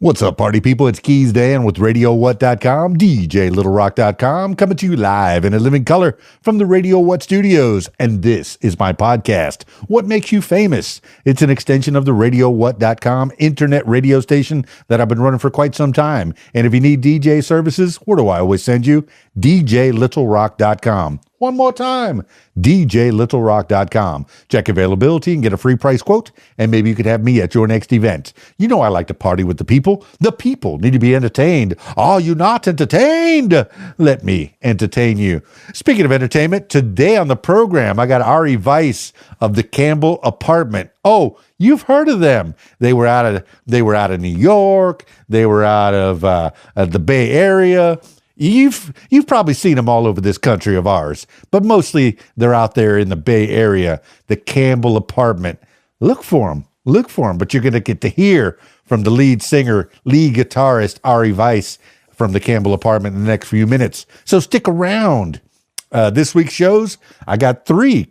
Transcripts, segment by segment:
What's up, party people? It's KeysDAN with RadioWhat.com, DJLittleRock.com, coming to you live in a living color from the Radio What studios. And this is my podcast, What Makes You Famous? It's an extension of the RadioWhat.com internet radio station that I've been running for quite some time. And if you need DJ services, where do I always send you? DJLittleRock.com. One more time, DJLittleRock.com. Check availability and get a free price quote, and maybe you could have me at your next event. You know I like to party with the people. The people need to be entertained. Are you not entertained? Let me entertain you. Speaking of entertainment, today on the program, I got Ari Vais of the Campbell Apartment. Oh, you've heard of them. They were out of New York. They were out of the Bay Area. You've probably seen them all over this country of ours, but mostly they're out there in the Bay Area, the Campbell Apartment. Look for them, but you're going to get to hear from the lead guitarist, Ari Vais from the Campbell Apartment in the next few minutes. So stick around. This week's shows, I got three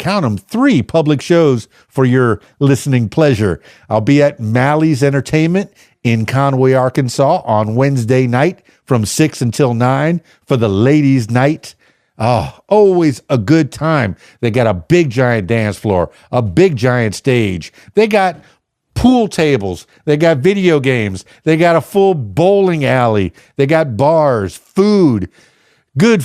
public shows for your listening pleasure. I'll be at Mally's Entertainment in Conway, Arkansas on Wednesday night from 6 until 9 for the ladies' night. Oh, always a good time. They got a big giant dance floor, a big giant stage. They got pool tables. They got video games. They got a full bowling alley. They got bars, food, good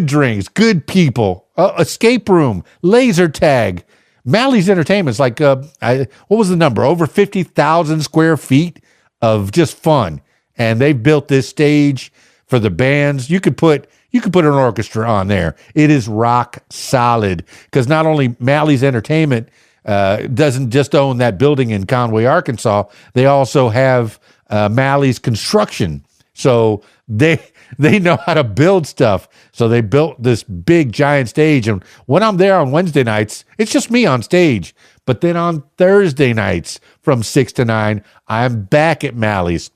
drinks, good people, escape room, laser tag. Mally's Entertainment's like, what was the number? Over 50,000 square feet of just fun. And they've built this stage for the bands. You could put an orchestra on there. It is rock solid because not only Mally's Entertainment doesn't just own that building in Conway, Arkansas, they also have Mally's Construction. So they know how to build stuff. So they built this big giant stage. And when I'm there on Wednesday nights, it's just me on stage. But then on Thursday nights from 6 to 9, I'm back at Mally's.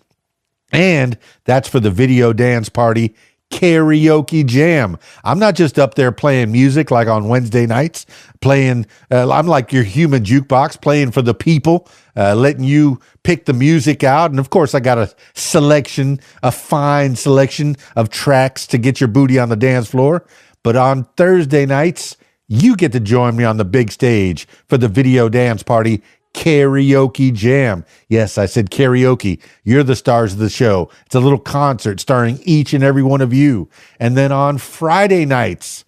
And that's for the video dance party karaoke jam. I'm not just up there playing music like on Wednesday nights, I'm like your human jukebox, playing for the people, letting you pick the music out. And of course, I got a fine selection of tracks to get your booty on the dance floor. But on Thursday nights, you get to join me on the big stage for the video dance party karaoke jam. Yes, I said karaoke. You're the stars of the show. It's a little concert starring each and every one of you. And then on Friday nights,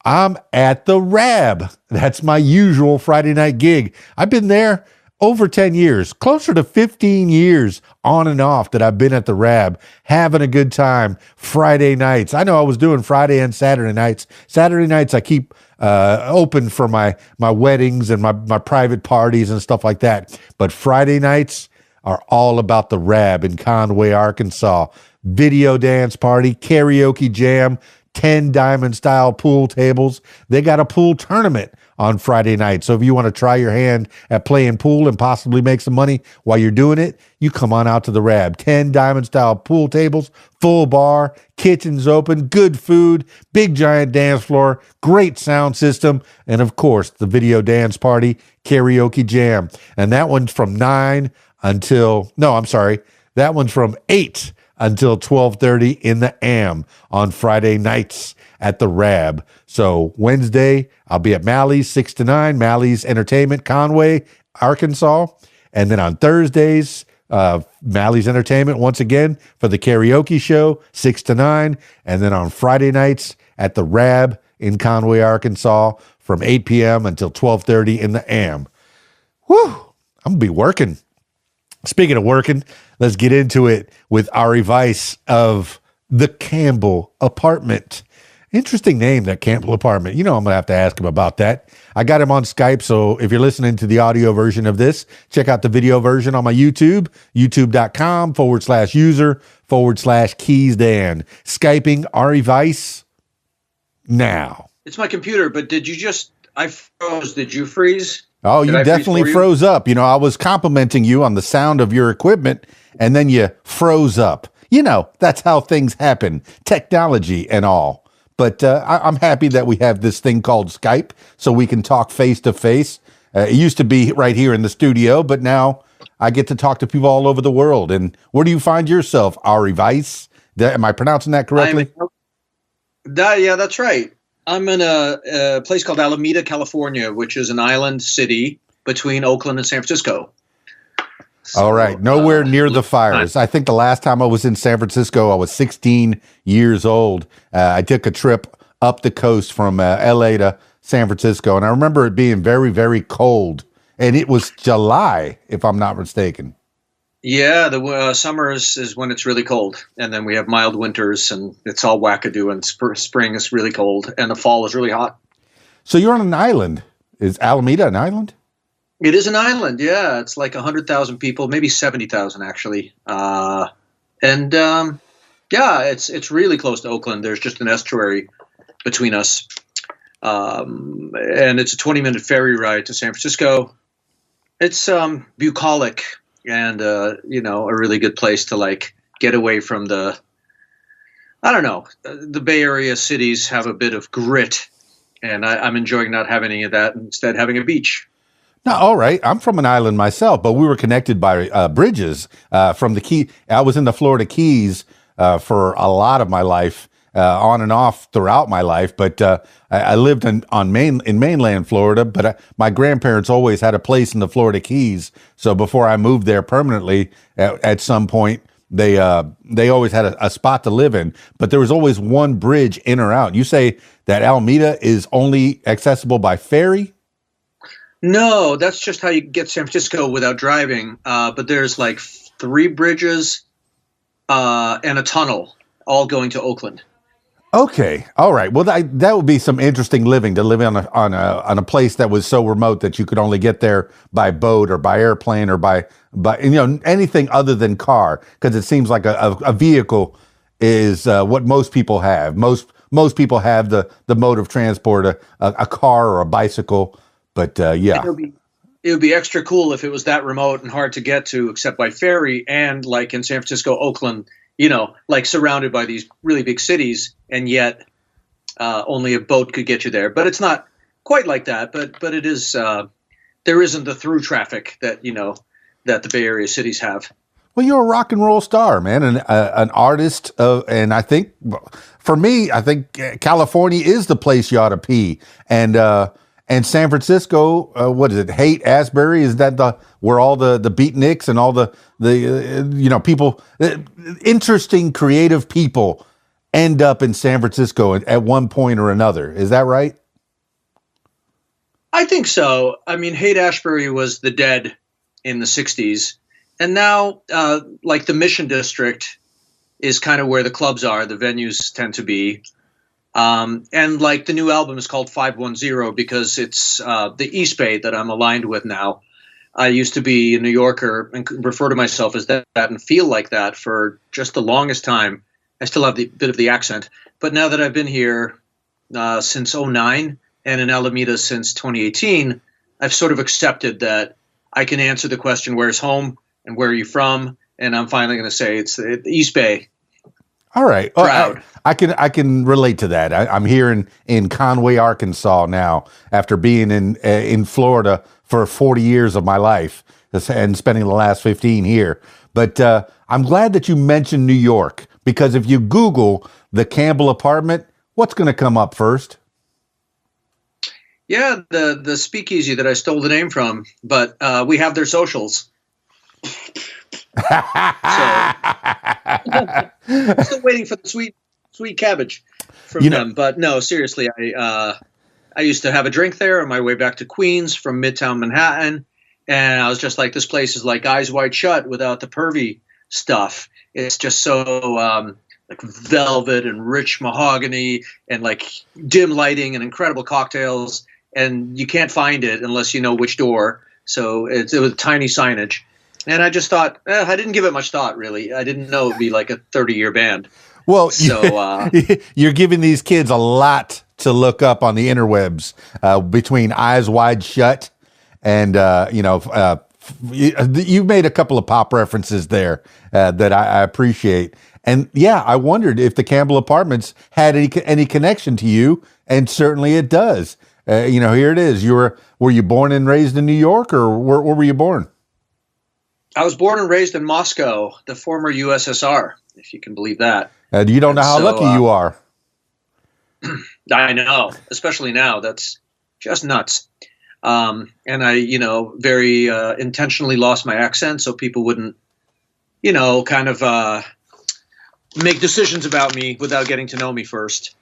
I'm at the Rab. That's my usual Friday night gig. I've been there over 10 years, closer to 15 years on and off that I've been at the Rab, having a good time Friday nights. I know I was doing Friday and Saturday nights. Saturday nights I keep open for my weddings and my private parties and stuff like that. But Friday nights are all about the Rab in Conway, Arkansas. Video dance party, karaoke jam, 10 diamond style pool tables. They got a pool tournament on Friday night. So if you want to try your hand at playing pool and possibly make some money while you're doing it, you come on out to the Rab. 10 diamond style pool tables, full bar, kitchen's open, good food, big giant dance floor, great sound system, and of course the video dance party karaoke jam. And that one's from 8 until 12:30 in the AM on Friday nights at the Rab. So Wednesday, I'll be at Mally's 6 to 9, Mally's Entertainment, Conway, Arkansas. And then on Thursdays, Mally's Entertainment once again for the karaoke show, 6 to 9. And then on Friday nights at the Rab in Conway, Arkansas from 8 p.m. until 12:30 in the AM. Whew, I'm going to be working. Speaking of working, let's get into it with Ari Vais of the Campbell Apartment. Interesting name, that Campbell Apartment. You know I'm going to have to ask him about that. I got him on Skype, so if you're listening to the audio version of this, check out the video version on my YouTube, youtube.com/user/KeysDAN. Skyping Ari Vais now. It's my computer, but I froze. Did you freeze? Oh, you definitely froze up. You know, I was complimenting you on the sound of your equipment, and then you froze up. You know, that's how things happen, technology and all. But I'm happy that we have this thing called Skype so we can talk face to face. It used to be right here in the studio, but now I get to talk to people all over the world. And where do you find yourself, Ari Vais? Am I pronouncing that correctly? Yeah, that's right. I'm in a place called Alameda, California, which is an island city between Oakland and San Francisco. So, all right. Nowhere near the fires. I think the last time I was in San Francisco, I was 16 years old. I took a trip up the coast from LA to San Francisco, and I remember it being very, very cold. And it was July, if I'm not mistaken. Yeah, the summer is when it's really cold, and then we have mild winters, and it's all wackadoo, and spring is really cold, and the fall is really hot. So you're on an island. Is Alameda an island? It is an island, yeah. It's like 100,000 people, maybe 70,000 actually. Yeah, it's really close to Oakland. There's just an estuary between us, and it's a 20-minute ferry ride to San Francisco. It's bucolic. And, a really good place to like get away from the Bay Area cities have a bit of grit, and I'm enjoying not having any of that, instead having a beach. No, all right. I'm from an island myself, but we were connected by bridges from the Key. I was in the Florida Keys for a lot of my life, on and off throughout my life. But I lived in mainland Florida, but my grandparents always had a place in the Florida Keys. So before I moved there permanently, at some point, they always had a spot to live in. But there was always one bridge in or out. You say that Alameda is only accessible by ferry? No, that's just how you get to San Francisco without driving. But there's like 3 bridges and a tunnel, all going to Oakland. Okay, all right. Well, that would be some interesting living, to live on a place that was so remote that you could only get there by boat or by airplane or by anything other than car, because it seems like a vehicle is what most people have. Most people have the mode of transport, a car or a bicycle. But yeah, it would be extra cool if it was that remote and hard to get to, except by ferry, and like in San Francisco, Oakland, like surrounded by these really big cities, and yet only a boat could get you there. But it's not quite like that. But it is. There isn't the through traffic that that the Bay Area cities have. Well, you're a rock and roll star, man, and an artist. And I think, for me, California is the place you ought to be. And San Francisco, what is it? Haight-Ashbury, is that where all the beatniks and all the people, interesting, creative people end up in San Francisco at one point or another? Is that right? I think so. I mean, Haight-Ashbury was the dead in the 60s. And now, like the Mission District is kind of where the clubs are, the venues tend to be. And like the new album is called 510 because it's the East Bay that I'm aligned with now. I used to be a New Yorker and refer to myself as that and feel like that for just the longest time. I still have the bit of the accent. But now that I've been here since 2009 and in Alameda since 2018, I've sort of accepted that I can answer the question, where's home and where are you from? And I'm finally going to say it's the East Bay. All right. Proud. I can relate to that. I'm here in Conway, Arkansas now, after being in Florida for 40 years of my life and spending the last 15 here. But I'm glad that you mentioned New York, because if you Google the Campbell apartment, what's going to come up first? Yeah, the speakeasy that I stole the name from, but we have their socials. Still waiting for the sweet cabbage from them. But no, seriously, I used to have a drink there on my way back to Queens from Midtown Manhattan, and I was just like, this place is like Eyes Wide Shut without the pervy stuff. It's just so like velvet and rich mahogany and like dim lighting and incredible cocktails, and you can't find it unless you know which door. So it was tiny signage. And I just thought, I didn't give it much thought, really. I didn't know it'd be like a 30-year band. Well, so you're giving these kids a lot to look up on the interwebs, between Eyes Wide Shut and, you've made a couple of pop references there that I appreciate. And yeah, I wondered if the Campbell Apartments had any connection to you, and certainly it does. Here it is. Were you born and raised in New York, or where were you born? I was born and raised in Moscow, the former USSR, if you can believe that. You don't know how lucky you are. I know, especially now. That's just nuts. And I, very intentionally lost my accent so people wouldn't, kind of make decisions about me without getting to know me first.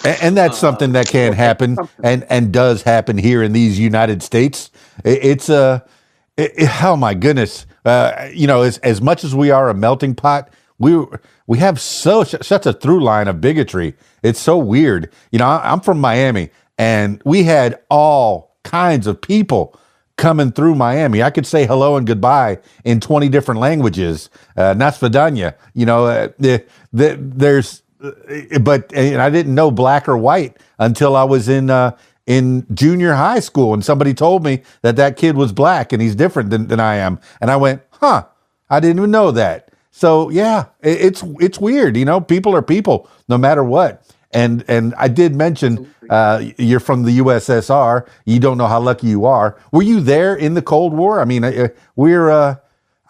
And that's something that can happen and does happen here in these United States. Oh my goodness. As much as we are a melting pot, we have such a through line of bigotry. It's so weird. I'm from Miami, and we had all kinds of people coming through Miami. I could say hello and goodbye in 20 different languages. Nasvidanya, and I didn't know black or white until I was in junior high school, and somebody told me that kid was black and he's different than I am. And I went, I didn't even know that. So yeah, it's weird. People are people no matter what. And I did mention, you're from the USSR. You don't know how lucky you are. Were you there in the Cold War? I mean, I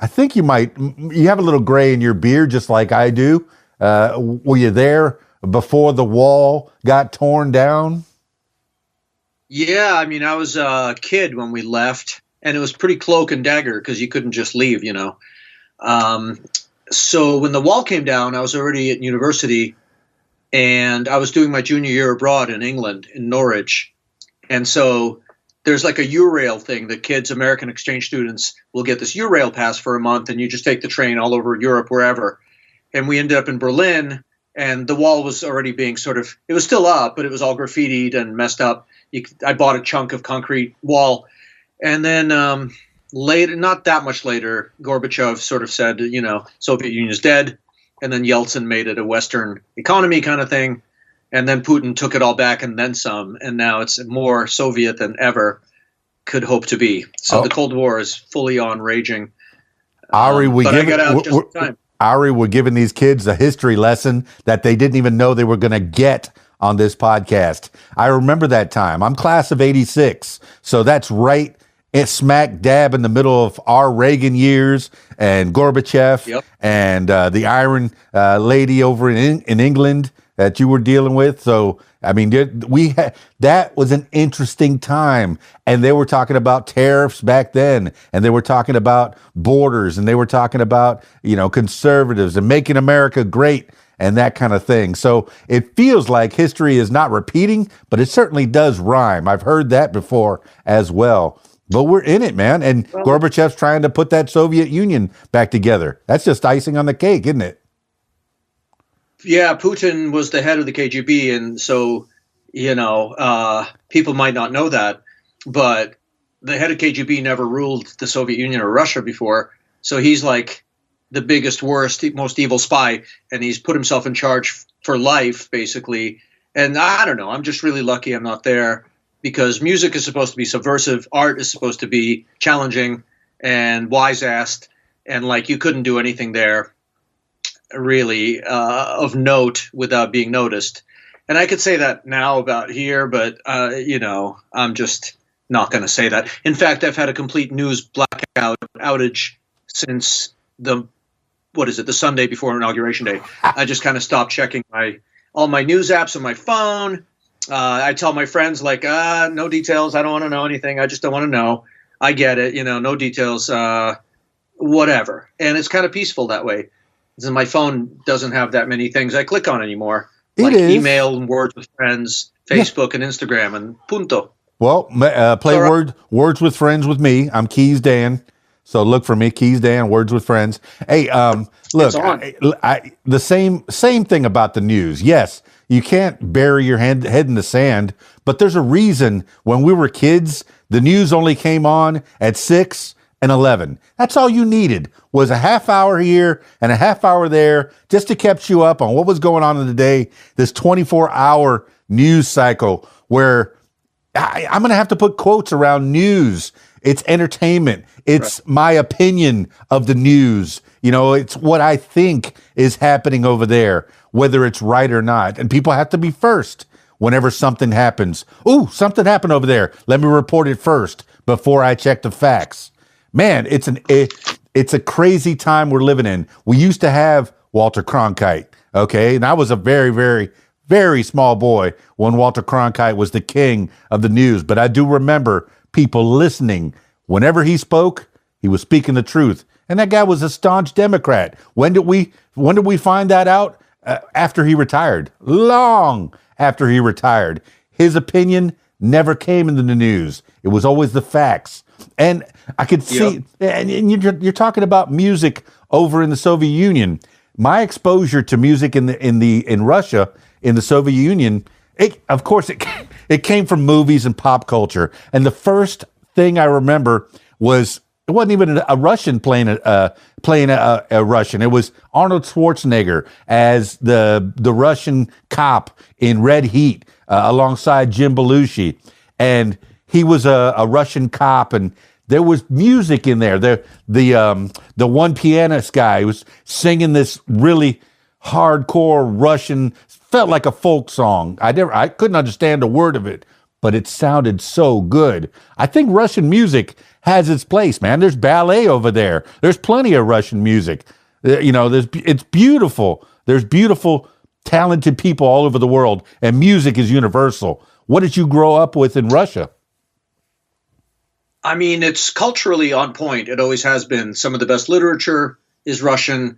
think you have a little gray in your beard, just like I do. Were you there before the wall got torn down? Yeah, I mean, I was a kid when we left, and it was pretty cloak and dagger because you couldn't just leave, So when the wall came down, I was already at university, and I was doing my junior year abroad in England, in Norwich. And so there's like a Eurail thing that kids, American exchange students, will get this Eurail pass for a month, and you just take the train all over Europe, wherever. And we ended up in Berlin, and the wall was already being it was still up, but it was all graffitied and messed up. I bought a chunk of concrete wall. And then later, not that much later, Gorbachev sort of said, Soviet Union is dead. And then Yeltsin made it a Western economy kind of thing. And then Putin took it all back and then some. And now it's more Soviet than ever could hope to be. So the Cold War is fully on raging. Ari, I got out just in time. Ari, we're giving these kids a history lesson that they didn't even know they were going to get on this podcast. I remember that time. I'm class of 86. So that's right smack dab in the middle of our Reagan years and Gorbachev. Yep. And the Iron lady over in England that you were dealing with. So, I mean, that was an interesting time. And they were talking about tariffs back then. And they were talking about borders. And they were talking about, conservatives and making America great and that kind of thing. So it feels like history is not repeating, but it certainly does rhyme. I've heard that before as well. But we're in it, man. And Gorbachev's trying to put that Soviet Union back together. That's just icing on the cake, isn't it? Yeah, Putin was the head of the KGB. And so, people might not know that. But the head of KGB never ruled the Soviet Union or Russia before. So he's like the biggest, worst, most evil spy. And he's put himself in charge for life, basically. And I don't know. I'm just really lucky I'm not there. Because music is supposed to be subversive, art is supposed to be challenging and wise-assed, and you couldn't do anything there really of note without being noticed. And I could say that now about here, but I'm just not going to say that. In fact, I've had a complete news blackout outage since the Sunday before Inauguration Day. I just kind of stopped checking all my news apps on my phone. I tell my friends no details. I don't want to know anything. I just don't want to know. I get it. No details, whatever. And it's kind of peaceful that way. And my phone doesn't have that many things I click on anymore. Email and words with friends, Facebook and Instagram and punto. Well, play words with friends with me. I'm KeysDAN. So look for me, KeysDAN, Words with Friends. Hey, look, the same thing about the news. Yes, you can't bury your head in the sand, but there's a reason when we were kids, the news only came on at 6 and 11. That's all you needed was a half hour here and a half hour there just to catch you up on what was going on in the day, this 24-hour news cycle where I'm going to have to put quotes around news. It's entertainment. It's my opinion of the news. It's what I think is happening over there, whether it's right or not. And people have to be first whenever something happens. Ooh, something happened over there. Let me report it first before I check the facts. Man, it's it's a crazy time we're living in. We used to have Walter Cronkite, okay? And I was a very, very, very small boy when Walter Cronkite was the king of the news. But I do remember people listening. Whenever he spoke, he was speaking the truth. And that guy was a staunch Democrat. When did we find that out? After he retired. Long after he retired. His opinion never came into the news. It was always the facts. And I could see, and you're talking about music over in the Soviet Union. My exposure to music in Russia, in the Soviet Union, of course it came from movies and pop culture. And the first thing I remember was, it wasn't even a Russian playing a Russian. It was Arnold Schwarzenegger as the Russian cop in Red Heat alongside Jim Belushi, and he was a Russian cop, and there was music in there. The one pianist guy was singing this really hardcore Russian, felt like a folk song. I couldn't understand a word of it, but it sounded so good. I think Russian music has its place, man. There's ballet over there. There's plenty of Russian music. It's beautiful. There's beautiful, talented people all over the world, and music is universal. What did you grow up with in Russia? I mean, it's culturally on point. It always has been. Some of the best literature is Russian.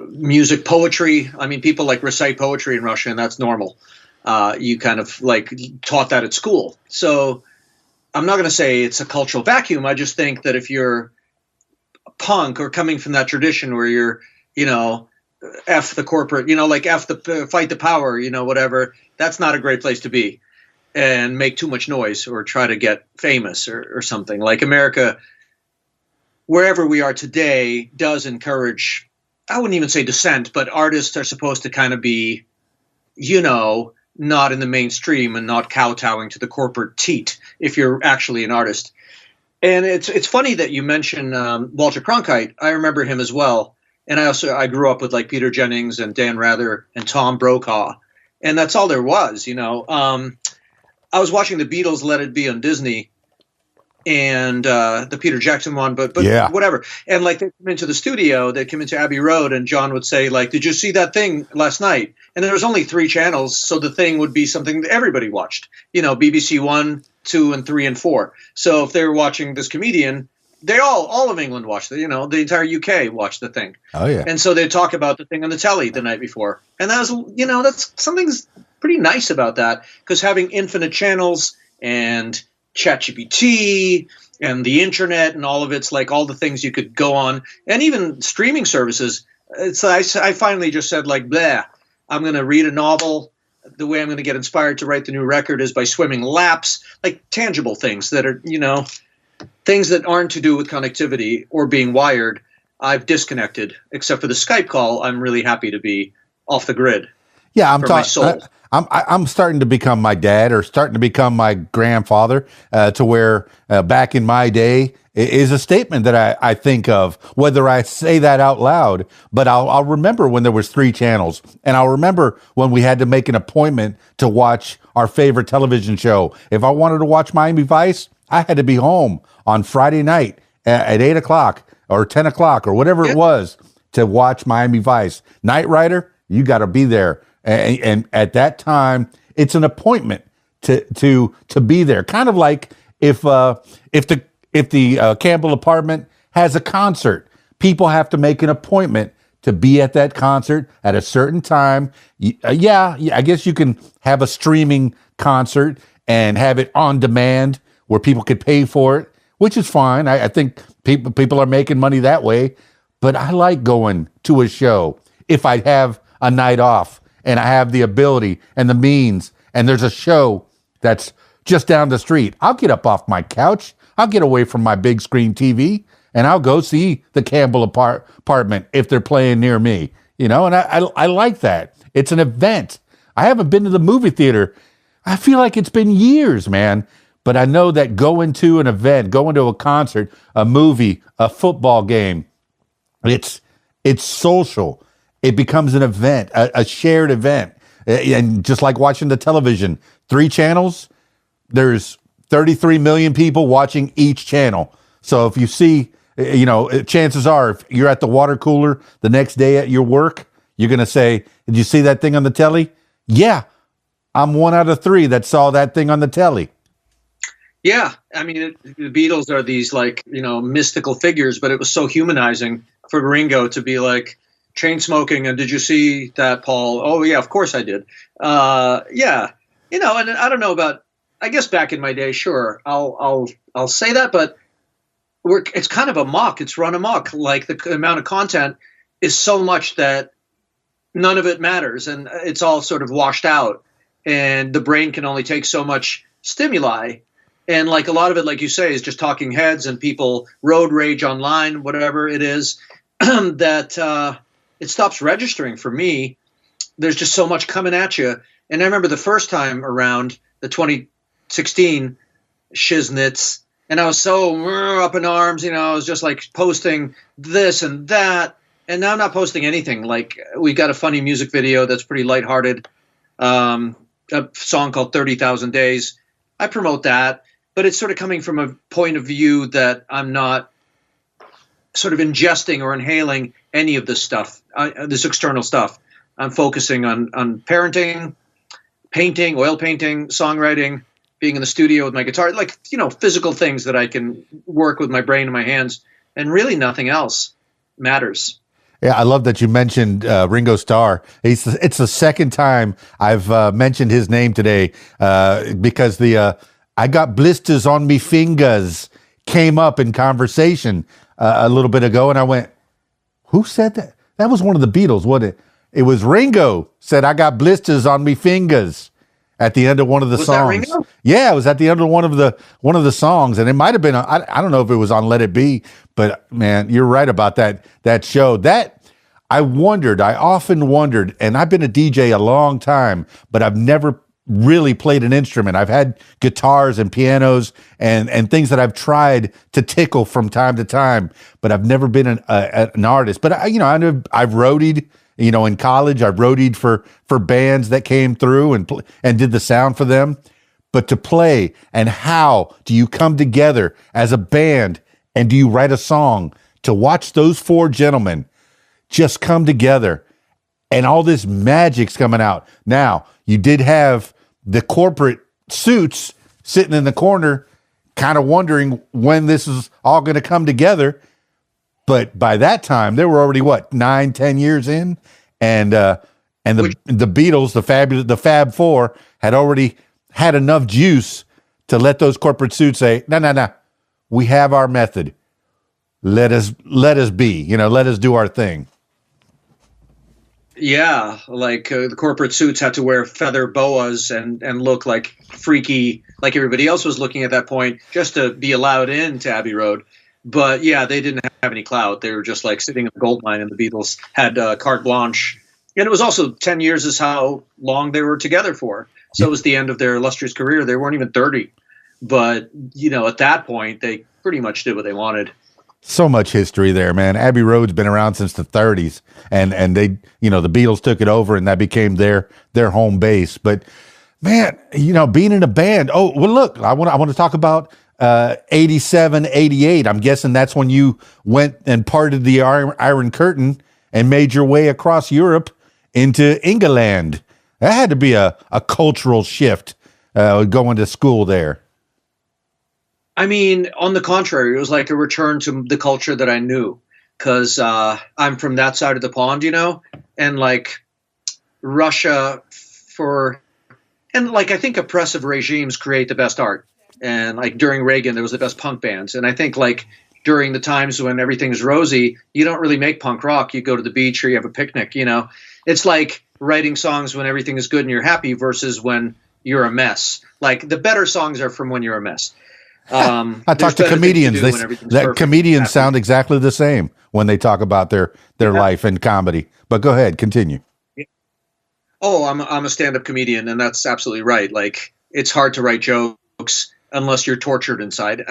Music, poetry. I mean, people like recite poetry in Russia, and that's normal. You kind of like taught that at school. So I'm not going to say it's a cultural vacuum. I just think that if you're a punk or coming from that tradition where you're, F the corporate, like F the fight the power, whatever, that's not a great place to be and make too much noise or try to get famous or something. Like America, wherever we are today, does encourage, I wouldn't even say dissent, but artists are supposed to kind of be, not in the mainstream and not kowtowing to the corporate teat if you're actually an artist. And it's funny that you mention Walter Cronkite. I remember him as well. And I grew up with like Peter Jennings and Dan Rather and Tom Brokaw. And that's all there was, I was watching the Beatles' Let It Be on Disney and the Peter Jackson one, but yeah, whatever. And like they come into the studio, they come into Abbey Road, and John would say, like, did you see that thing last night? And there was only 3 channels, so the thing would be something that everybody watched. BBC 1, 2, and 3, and 4. So if they were watching this comedian, they all of England watched it. The entire UK watched the thing. Oh yeah. And so they'd talk about the thing on the telly the night before, and that was, that's something's pretty nice about that, because having infinite channels and ChatGPT and the internet and all of it's like all the things you could go on, and even streaming services. I finally just said, like, bleh, I'm going to read a novel. The way I'm going to get inspired to write the new record is by swimming laps, like tangible things that are, things that aren't to do with connectivity or being wired. I've disconnected, except for the Skype call. I'm really happy to be off the grid. Yeah, I'm starting to become my dad, or starting to become my grandfather, to where back in my day is a statement that I think of, whether I say that out loud, but I'll remember when there was 3 channels, and I'll remember when we had to make an appointment to watch our favorite television show. If I wanted to watch Miami Vice, I had to be home on Friday night at 8 o'clock or 10 o'clock or whatever it was to watch Miami Vice. Knight Rider, you got to be there. And at that time, it's an appointment to be there. Kind of like if the Campbell apartment has a concert, people have to make an appointment to be at that concert at a certain time. Yeah, I guess you can have a streaming concert and have it on demand where people could pay for it, which is fine. I think people are making money that way. But I like going to a show if I have a night off and I have the ability and the means, and there's a show that's just down the street. I'll get up off my couch. I'll get away from my big screen TV, and I'll go see the Campbell apartment if they're playing near me. And I like that. It's an event. I haven't been to the movie theater. I feel like it's been years, man. But I know that going to an event, going to a concert, a movie, a football game, it's social. It becomes an event, a shared event. And just like watching the television, 3 channels, there's 33 million people watching each channel. So if you see chances are if you're at the water cooler the next day at your work, you're going to say, did you see that thing on the telly? Yeah, I'm 1 out of 3 that saw that thing on the telly. Yeah, I mean, the Beatles are these mystical figures, but it was so humanizing for Ringo to be like, chain smoking, and did you see that, Paul? Oh yeah, of course I did. Yeah, and I don't know about. I guess back in my day, sure, I'll say that, but it's kind of a mock. It's run amok. Like the amount of content is so much that none of it matters, and it's all sort of washed out, and the brain can only take so much stimuli. And like a lot of it, like you say, is just talking heads and people road rage online, whatever it is, that it stops registering for me. There's just so much coming at you. And I remember the first time around, the 2016 Shiznits, and I was so up in arms, I was just like posting this and that. And now I'm not posting anything. Like we got a funny music video that's pretty lighthearted, a song called 30,000 Days. I promote that, but it's sort of coming from a point of view that I'm not sort of ingesting or inhaling any of this stuff, this external stuff. I'm focusing on parenting, painting, oil painting, songwriting, being in the studio with my guitar, like, physical things that I can work with my brain and my hands, and really nothing else matters. Yeah, I love that you mentioned Ringo Starr. It's the second time I've mentioned his name today because the I got blisters on me fingers came up in conversation a little bit ago, and I went, who said that? That was one of the Beatles, wasn't it? It was Ringo said, I got blisters on me fingers at the end of one of the songs. That Ringo? Yeah, it was at the end of one of the songs, and it might have been, I don't know if it was on Let It Be, but man, you're right about that show. That I often wondered, and I've been a DJ a long time, but I've never really played an instrument. I've had guitars and pianos and things that I've tried to tickle from time to time, but I've never been an artist. But I've roadied, in college. I've roadied for bands that came through and did the sound for them. But to play, and how do you come together as a band, and do you write a song to watch those 4 gentlemen just come together, and all this magic's coming out. Now, you did have the corporate suits sitting in the corner kind of wondering when this is all going to come together. But by that time, they were already, 9-10 years in? And the Beatles, the Fab Four, had already had enough juice to let those corporate suits say, no, we have our method. Let us be, let us do our thing. Yeah, like the corporate suits had to wear feather boas and look like freaky, like everybody else was looking at that point, just to be allowed into Abbey Road. But yeah, they didn't have any clout. They were just like sitting in the gold mine, and the Beatles had carte blanche. And it was also 10 years is how long they were together for. So it was the end of their illustrious career. They weren't even 30. But, at that point, they pretty much did what they wanted. So much history there, man. Abbey Road's been around since the 30s, and they, the Beatles took it over, and that became their home base. But man, being in a band. Oh, well, look, I want to talk about 87, 88. I'm guessing that's when you went and parted the Iron Curtain and made your way across Europe into England. That had to be a cultural shift going to school there. I mean, on the contrary, it was like a return to the culture that I knew, because I'm from that side of the pond, and like Russia and like I think oppressive regimes create the best art. And like during Reagan, there was the best punk bands. And I think like during the times when everything's rosy, you don't really make punk rock. You go to the beach or you have a picnic, It's like writing songs when everything is good and you're happy versus when you're a mess. Like the better songs are from when you're a mess. I talk to comedians. Comedians sound exactly the same when they talk about their life and comedy. But go ahead, continue. Oh, I'm a stand-up comedian, and that's absolutely right. Like it's hard to write jokes unless you're tortured inside.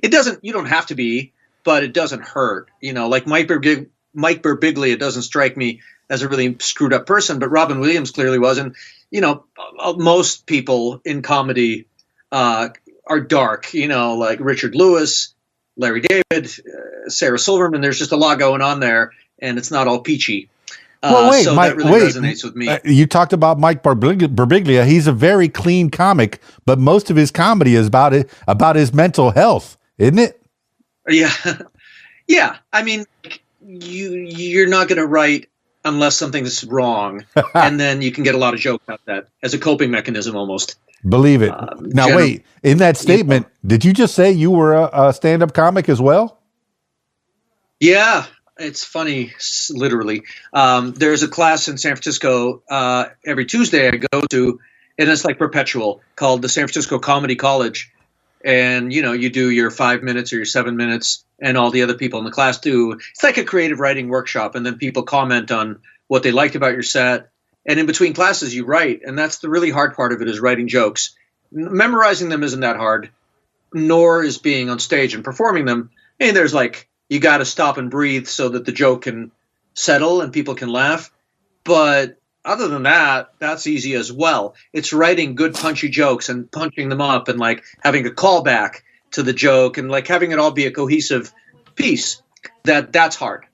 You don't have to be, but it doesn't hurt. Like Mike Birbiglia doesn't strike me as a really screwed up person, but Robin Williams clearly was. And most people in comedy are dark, like Richard Lewis, Larry David, Sarah Silverman. There's just a lot going on there, and it's not all peachy. Well, wait, so Mike, that really resonates with me. You talked about Mike Birbiglia. He's a very clean comic, but most of his comedy is about his mental health, isn't it? Yeah, yeah. I mean, you're not going to write unless something's wrong, and then you can get a lot of jokes out of that as a coping mechanism, almost. Believe it. Now, wait. In that statement, did you just say you were a stand-up comic as well? Yeah. It's funny, literally. There's a class in San Francisco every Tuesday I go to, and it's like perpetual, called the San Francisco Comedy College. And, you do your 5 minutes or your 7 minutes, and all the other people in the class do. It's like a creative writing workshop, and then people comment on what they liked about your set. And in between classes, you write, and that's the really hard part of it, is writing jokes. Memorizing them isn't that hard, nor is being on stage and performing them. And there's you got to stop and breathe so that the joke can settle and people can laugh. But other than that, that's easy as well. It's writing good punchy jokes and punching them up and having a callback to the joke and having it all be a cohesive piece. That's hard.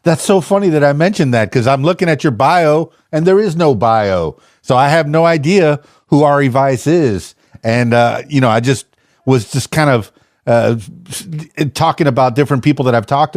That's so funny that I mentioned that, because I'm looking at your bio and there is no bio. So I have no idea who Ari Vais is. And, I just was kind of talking about different people that I've talked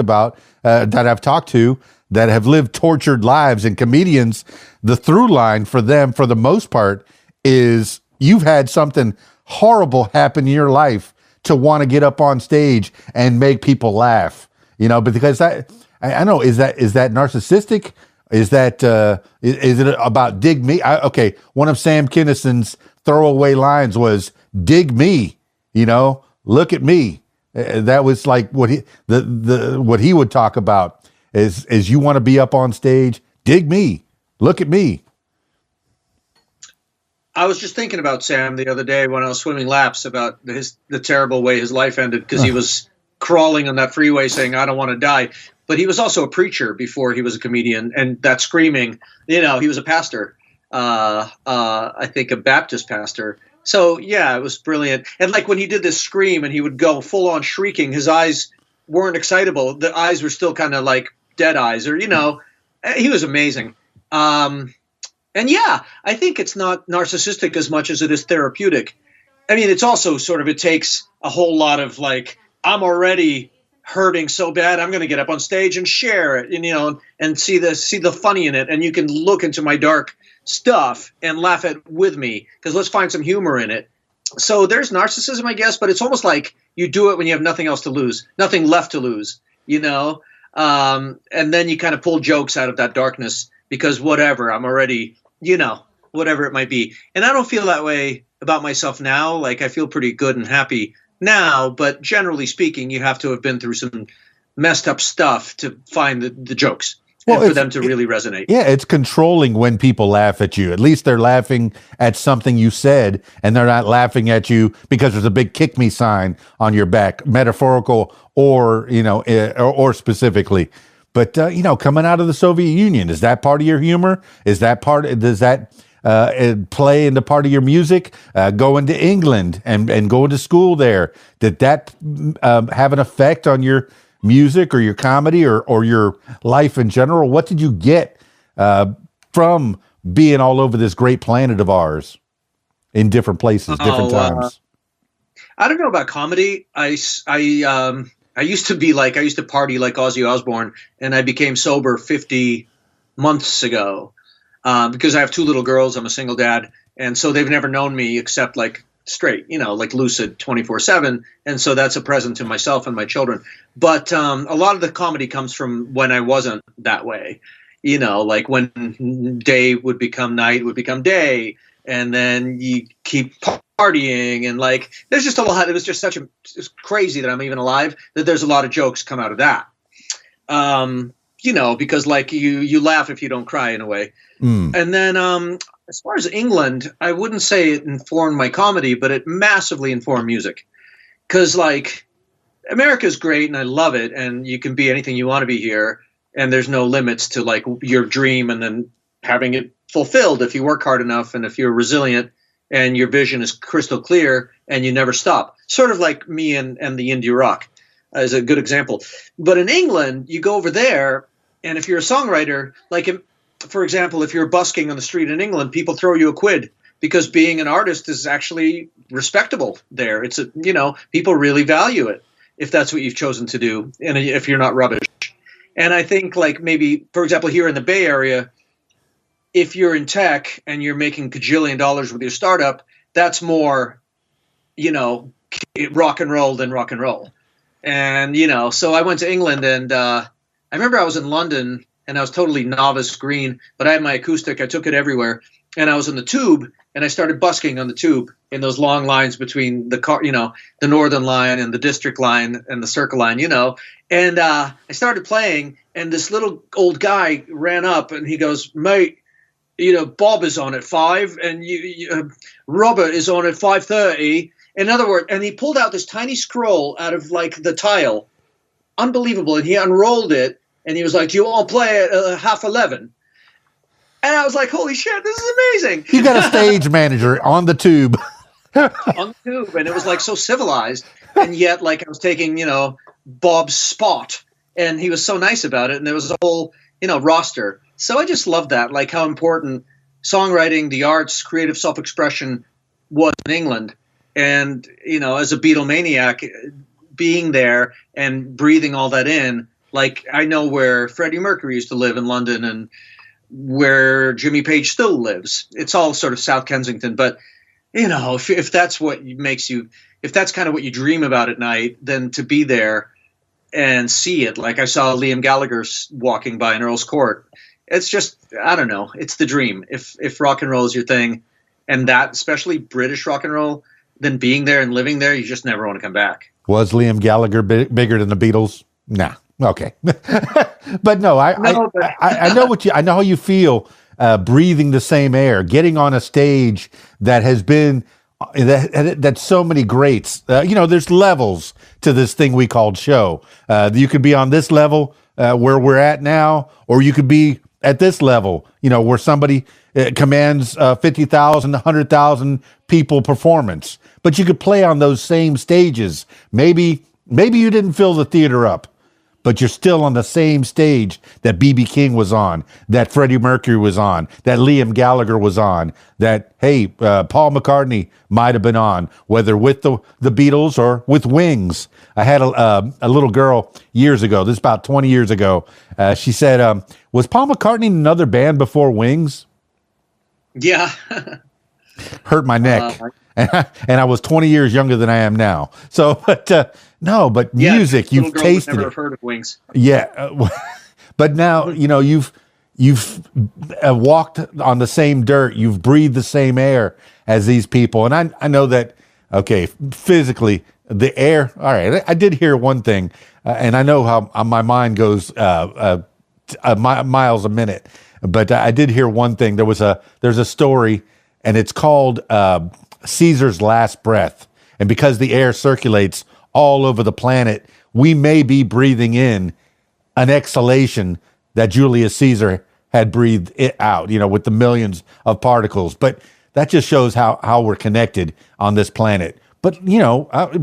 to, that have lived tortured lives, and comedians, the through line for them, for the most part, is you've had something horrible happen in your life to want to get up on stage and make people laugh, but because that, I know, is that narcissistic? Is it about dig me? Okay. One of Sam Kinison's throwaway lines was dig me, look at me. That was what he would talk about is you want to be up on stage, dig me, look at me. I was just thinking about Sam the other day when I was swimming laps about the terrible way his life ended, because he was crawling on that freeway saying, I don't want to die. But he was also a preacher before he was a comedian, and that screaming, he was a pastor, I think a Baptist pastor. So, yeah, it was brilliant. And when he did this scream and he would go full on shrieking, his eyes weren't excitable. The eyes were still kind of like dead eyes, or, he was amazing. And yeah, I think it's not narcissistic as much as it is therapeutic. I mean, it's also it takes a whole lot of I'm already hurting so bad, I'm going to get up on stage and share it, and see the funny in it. And you can look into my dark stuff and laugh at with me, because let's find some humor in it. So there's narcissism, I guess, but it's almost like you do it when you have nothing else to lose, nothing left to lose, and then you kind of pull jokes out of that darkness, because whatever, I'm already, whatever it might be. And I don't feel that way about myself now. I feel pretty good and happy now, but generally speaking, you have to have been through some messed up stuff to find the jokes. Well, for them to really resonate. Yeah, it's controlling when people laugh at you. At least they're laughing at something you said, and they're not laughing at you because there's a big kick me sign on your back, metaphorical or, or specifically. But, coming out of the Soviet Union, is that part of your humor? Does that play into part of your music? Going to England and going to school there, did that have an effect on your music or your comedy or your life in general? What did you get from being all over this great planet of ours in different places, different times? I don't know about comedy. I used to party like Ozzy Osbourne, and I became sober 50 months ago because I have 2 little girls. I'm a single dad, and so they've never known me except straight, lucid 24/7. And so that's a present to myself and my children. But a lot of the comedy comes from when I wasn't that way, when day would become night, would become day. And then you keep partying and there's just a lot. It was just it's crazy that I'm even alive, that there's a lot of jokes come out of that. Because you laugh if you don't cry in a way. And then, as far as England, I wouldn't say it informed my comedy, but it massively informed music. Because, America's great and I love it, and you can be anything you want to be here, and there's no limits to, your dream and then having it fulfilled if you work hard enough and if you're resilient and your vision is crystal clear and you never stop. Sort of like me and the indie rock. as a good example. But in England, you go over there, and if you're a songwriter, like, for example, if you're busking on the street in England, people throw you a quid because being an artist is actually respectable there. It's people really value it if that's what you've chosen to do, and if you're not rubbish. And I think, like, maybe, for example, here in the Bay Area, if you're in tech and you're making $1 gajillion with your startup, that's more, rock and roll than rock and roll. And, so I went to England, and I remember I was in London, and I was totally novice green, but I had my acoustic. I took it everywhere. And I was in the Tube, and I started busking on the Tube in those long lines between the car, the Northern Line and the District Line and the Circle Line, And I started playing, and this little old guy ran up, and he goes, "Mate, Bob is on at 5, and Robert is on at 5:30." In other words, and he pulled out this tiny scroll out of, like, the tile. Unbelievable. And he unrolled it, and he was like, "Do you want to play at 11:30? And I was like, "Holy shit, this is amazing." You got a stage manager on the Tube. On the Tube, and it was, like, so civilized. And yet, like, I was taking, Bob's spot, and he was so nice about it. And there was a whole, roster. So I just love that, like, how important songwriting, the arts, creative self-expression was in England. And, as a Beatlemaniac, being there and breathing all that in, like, I know where Freddie Mercury used to live in London, and where Jimmy Page still lives. It's all sort of South Kensington. But, if that's what makes you, if that's kind of what you dream about at night, then to be there and see it. Like, I saw Liam Gallagher walking by in Earl's Court. It's just, I don't know. It's the dream. If rock and roll is your thing, and that, especially British rock and roll, then being there and living there, you just never want to come back. Was Liam Gallagher bigger than the Beatles? Nah. Okay. But no, I know how you feel, breathing the same air, getting on a stage that has been, that's so many greats. There's levels to this thing we called show. You could be on this level where we're at now, or you could be at this level, where somebody commands 50,000, 100,000 people performance. But you could play on those same stages. Maybe you didn't fill the theater up, but you're still on the same stage that B.B. King was on, that Freddie Mercury was on, that Liam Gallagher was on, that, Paul McCartney might have been on, whether with the Beatles or with Wings. I had a little girl years ago, this is about 20 years ago, she said, was Paul McCartney in another band before Wings? Yeah. Hurt my neck. And I was 20 years younger than I am now. So, but music, you've tasted never it. Have heard of Wings. Yeah, but now you've walked on the same dirt, you've breathed the same air as these people, and I know that. Okay, physically, the air. All right, I did hear one thing, and I know how my mind goes miles a minute, but I did hear one thing. There's a story, and it's called Caesar's Last Breath. And because the air circulates all over the planet, we may be breathing in an exhalation that Julius Caesar had breathed it out, with the millions of particles. But that just shows how we're connected on this planet. But,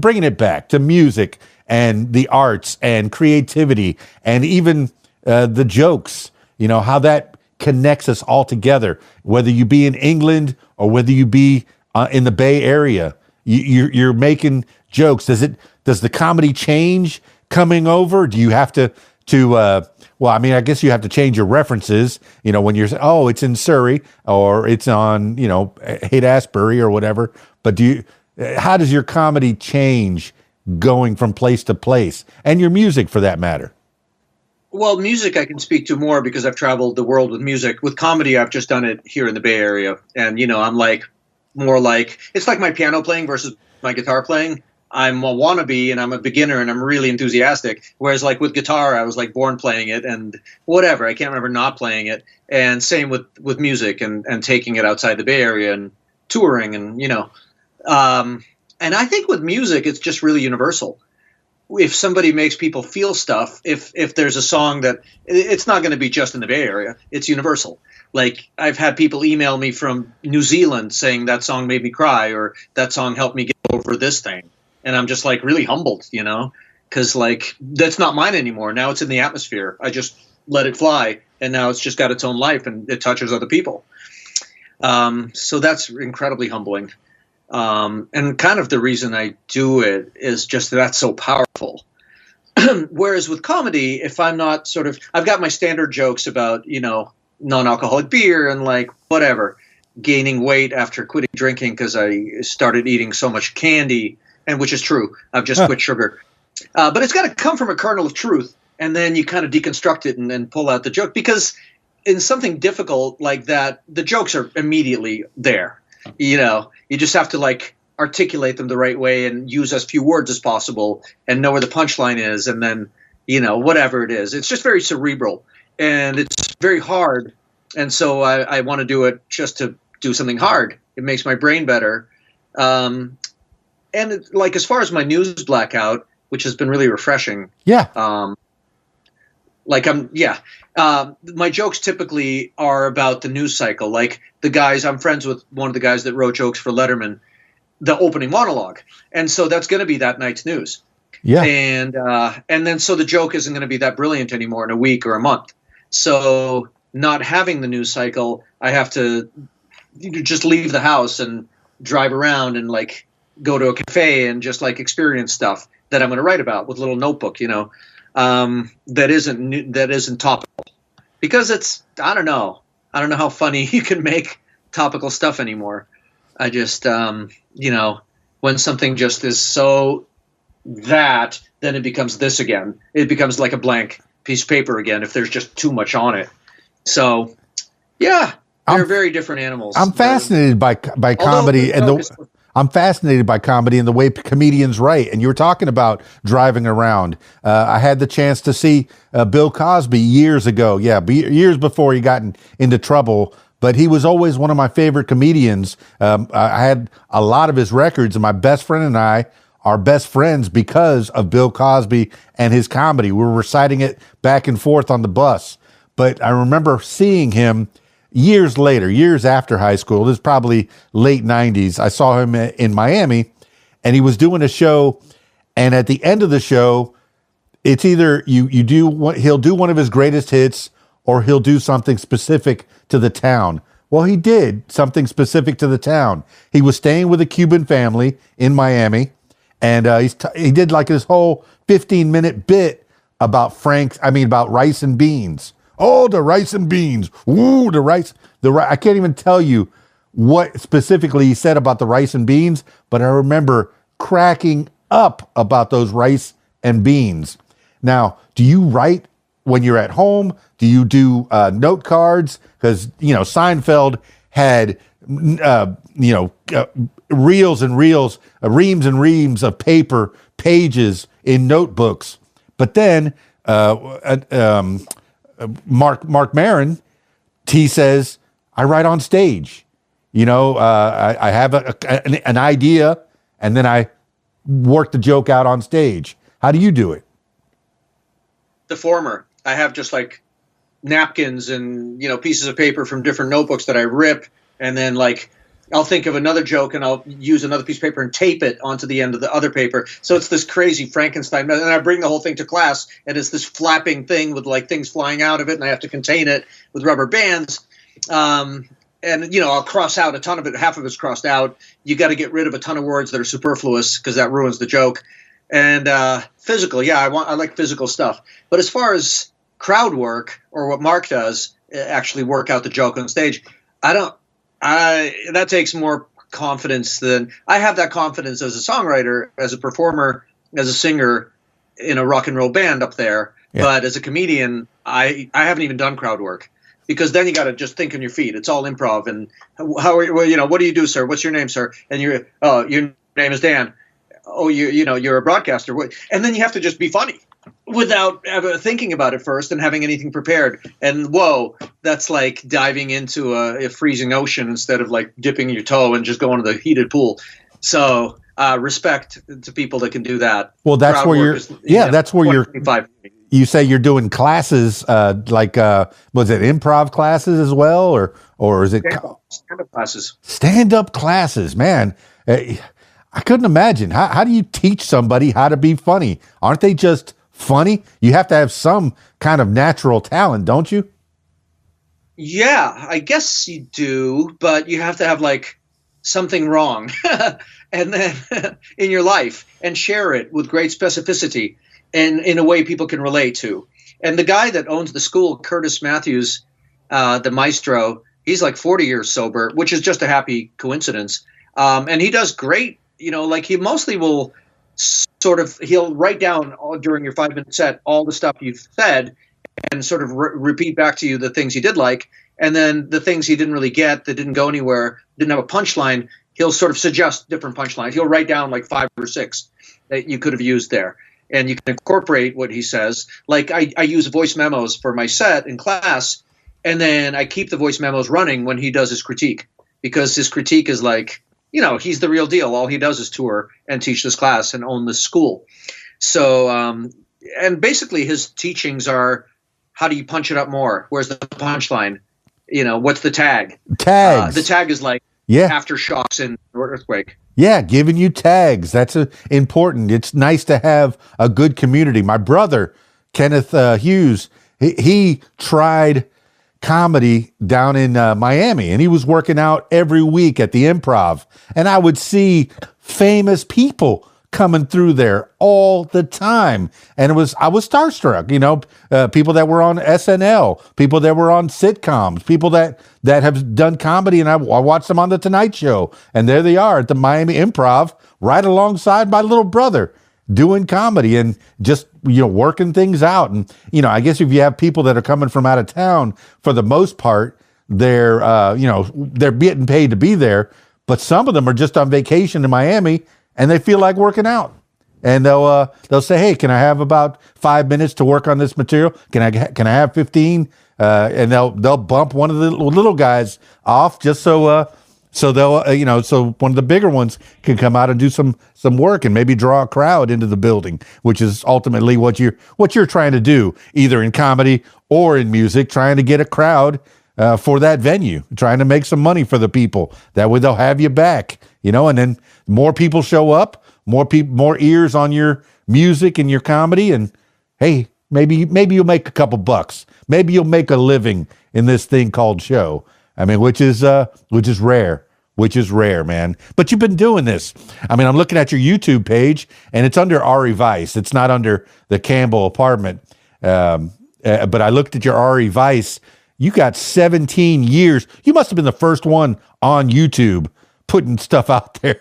bringing it back to music and the arts and creativity and even the jokes, how that connects us all together, whether you be in England or whether you be in the Bay Area, you're making jokes. Does the comedy change coming over? Do you have to I guess you have to change your references, when you're, it's in Surrey or it's on, Haight-Ashbury or whatever. But how does your comedy change going from place to place, and your music for that matter? Well, music I can speak to more because I've traveled the world with music. With comedy, I've just done it here in the Bay Area. And, I'm it's like my piano playing versus my guitar playing. I'm a wannabe and I'm a beginner and I'm really enthusiastic. Whereas, like, with guitar, I was like born playing it and whatever. I can't remember not playing it. And same with music and taking it outside the Bay Area and touring and, and I think with music, it's just really universal. If somebody makes people feel stuff, if there's a song that it's not going to be just in the Bay Area, it's universal. Like, I've had people email me from New Zealand saying that song made me cry or that song helped me get over this thing. And I'm just like really humbled, because like that's not mine anymore. Now it's in the atmosphere. I just let it fly, and now it's just got its own life, and it touches other people. So that's incredibly humbling. And kind of the reason I do it is just that's so powerful. Whereas with comedy, if I'm not sort of, I've got my standard jokes about, non-alcoholic beer and like whatever, gaining weight after quitting drinking because I started eating so much candy, and which is true. I've just quit sugar. But it's got to come from a kernel of truth, and then you kind of deconstruct it and then pull out the joke, because in something difficult like that, the jokes are immediately there. You just have to like articulate them the right way and use as few words as possible and know where the punchline is, and then whatever it is, it's just very cerebral and it's very hard. And so I want to do it just to do something hard. It makes my brain better. And like as far as my news blackout, which has been really refreshing. Yeah. My jokes typically are about the news cycle. Like the guys, I'm friends with one of the guys that wrote jokes for Letterman, the opening monologue. And so that's going to be that night's news. Yeah. And then so the joke isn't going to be that brilliant anymore in a week or a month. So not having the news cycle, I have to just leave the house and drive around and like go to a cafe and just like experience stuff that I'm going to write about with a little notebook, that isn't topical, because it's, I don't know how funny you can make topical stuff anymore. I just, when something just is so that, then it becomes this again. It becomes like a blank piece of paper again if there's just too much on it. So, yeah, they're very different animals. I'm fascinated by comedy I'm fascinated by comedy and the way comedians write. And you were talking about driving around. I had the chance to see Bill Cosby years ago. Yeah, years before he got into trouble. But he was always one of my favorite comedians. I had a lot of his records, and my best friend and I are best friends because of Bill Cosby and his comedy. We were reciting it back and forth on the bus. But I remember seeing him years later, years after high school. This is probably late 90s. I saw him in Miami, and he was doing a show. And at the end of the show, it's either he'll do one of his greatest hits, or he'll do something specific to the town. Well, he did something specific to the town. He was staying with a Cuban family in Miami, and he did like this whole 15-minute bit about rice and beans. Oh, the rice and beans. Ooh, the rice. I can't even tell you what specifically he said about the rice and beans, but I remember cracking up about those rice and beans. Now, do you write when you're at home? Do you do note cards? Because, Seinfeld had, reels and reels, reams and reams of paper, pages in notebooks. But then Mark Maron, he says, I write on stage. I have an idea, and then I work the joke out on stage. How do you do it? The former. I have just like napkins and, pieces of paper from different notebooks that I rip, and then like I'll think of another joke and I'll use another piece of paper and tape it onto the end of the other paper. So it's this crazy Frankenstein. And I bring the whole thing to class, and it's this flapping thing with like things flying out of it, and I have to contain it with rubber bands. And, I'll cross out a ton of it. Half of it's crossed out. You got to get rid of a ton of words that are superfluous because that ruins the joke. And physical, yeah, I like physical stuff. But as far as crowd work, or what Mark does, actually work out the joke on stage, that takes more confidence than I have. That confidence as a songwriter, as a performer, as a singer in a rock and roll band up there. Yeah. But as a comedian, I haven't even done crowd work, because then you got to just think on your feet. It's all improv. And how are you? Well, what do you do, sir? What's your name, sir? And your name is Dan. Oh, you're a broadcaster. And then you have to just be funny without ever thinking about it first and having anything prepared. And whoa, that's like diving into a freezing ocean instead of like dipping your toe and just going to the heated pool. So respect to people that can do that. Well, that's where that's where you say you're doing classes, was it improv classes as well, or is it stand-up classes? Stand-up classes, man. I couldn't imagine. How do you teach somebody how to be funny? Aren't they just funny? You have to have some kind of natural talent, don't you? Yeah, I guess you do, but you have to have like something wrong and then in your life and share it with great specificity and in a way people can relate to. And the guy that owns the school, Curtis Matthews, the maestro, he's like 40 years sober, which is just a happy coincidence. And he does great, like he mostly will he'll write down during your 5-minute set all the stuff you've said and sort of repeat back to you the things he did like. And then the things he didn't really get, that didn't go anywhere, didn't have a punchline, he'll sort of suggest different punchlines. He'll write down like 5 or 6 that you could have used there. And you can incorporate what he says. Like I use voice memos for my set in class, and then I keep the voice memos running when he does his critique, because his critique is like, he's the real deal. All he does is tour and teach this class and own this school. So, and basically his teachings are, how do you punch it up more? Where's the punchline? What's the tag? Tags. The tag is like aftershocks in earthquake. Yeah, giving you tags. That's important. It's nice to have a good community. My brother, Kenneth Hughes, he tried comedy down in Miami, and he was working out every week at the Improv. And I would see famous people coming through there all the time. And I was starstruck, people that were on SNL, people that were on sitcoms, people that have done comedy. And I watched them on The Tonight Show. And there they are at the Miami Improv, right alongside my little brother, doing comedy and just, working things out. And, I guess if you have people that are coming from out of town, for the most part, they're getting paid to be there. But some of them are just on vacation in Miami, and they feel like working out, and they'll say, "Hey, can I have about 5 minutes to work on this material? Can I have 15?" And they'll bump one of the little guys off just so they'll so one of the bigger ones can come out and do some work and maybe draw a crowd into the building, which is ultimately what you're trying to do, either in comedy or in music, trying to get a crowd for that venue, trying to make some money for the people. That way they'll have you back, and then more people show up, more ears on your music and your comedy. And hey, maybe you'll make a couple bucks. Maybe you'll make a living in this thing called show. I mean, which is rare, man. But you've been doing this. I mean, I'm looking at your YouTube page, and it's under Ari Vais. It's not under the Campbell apartment. But I looked at your Ari Vais. You got 17 years. You must have been the first one on YouTube putting stuff out there.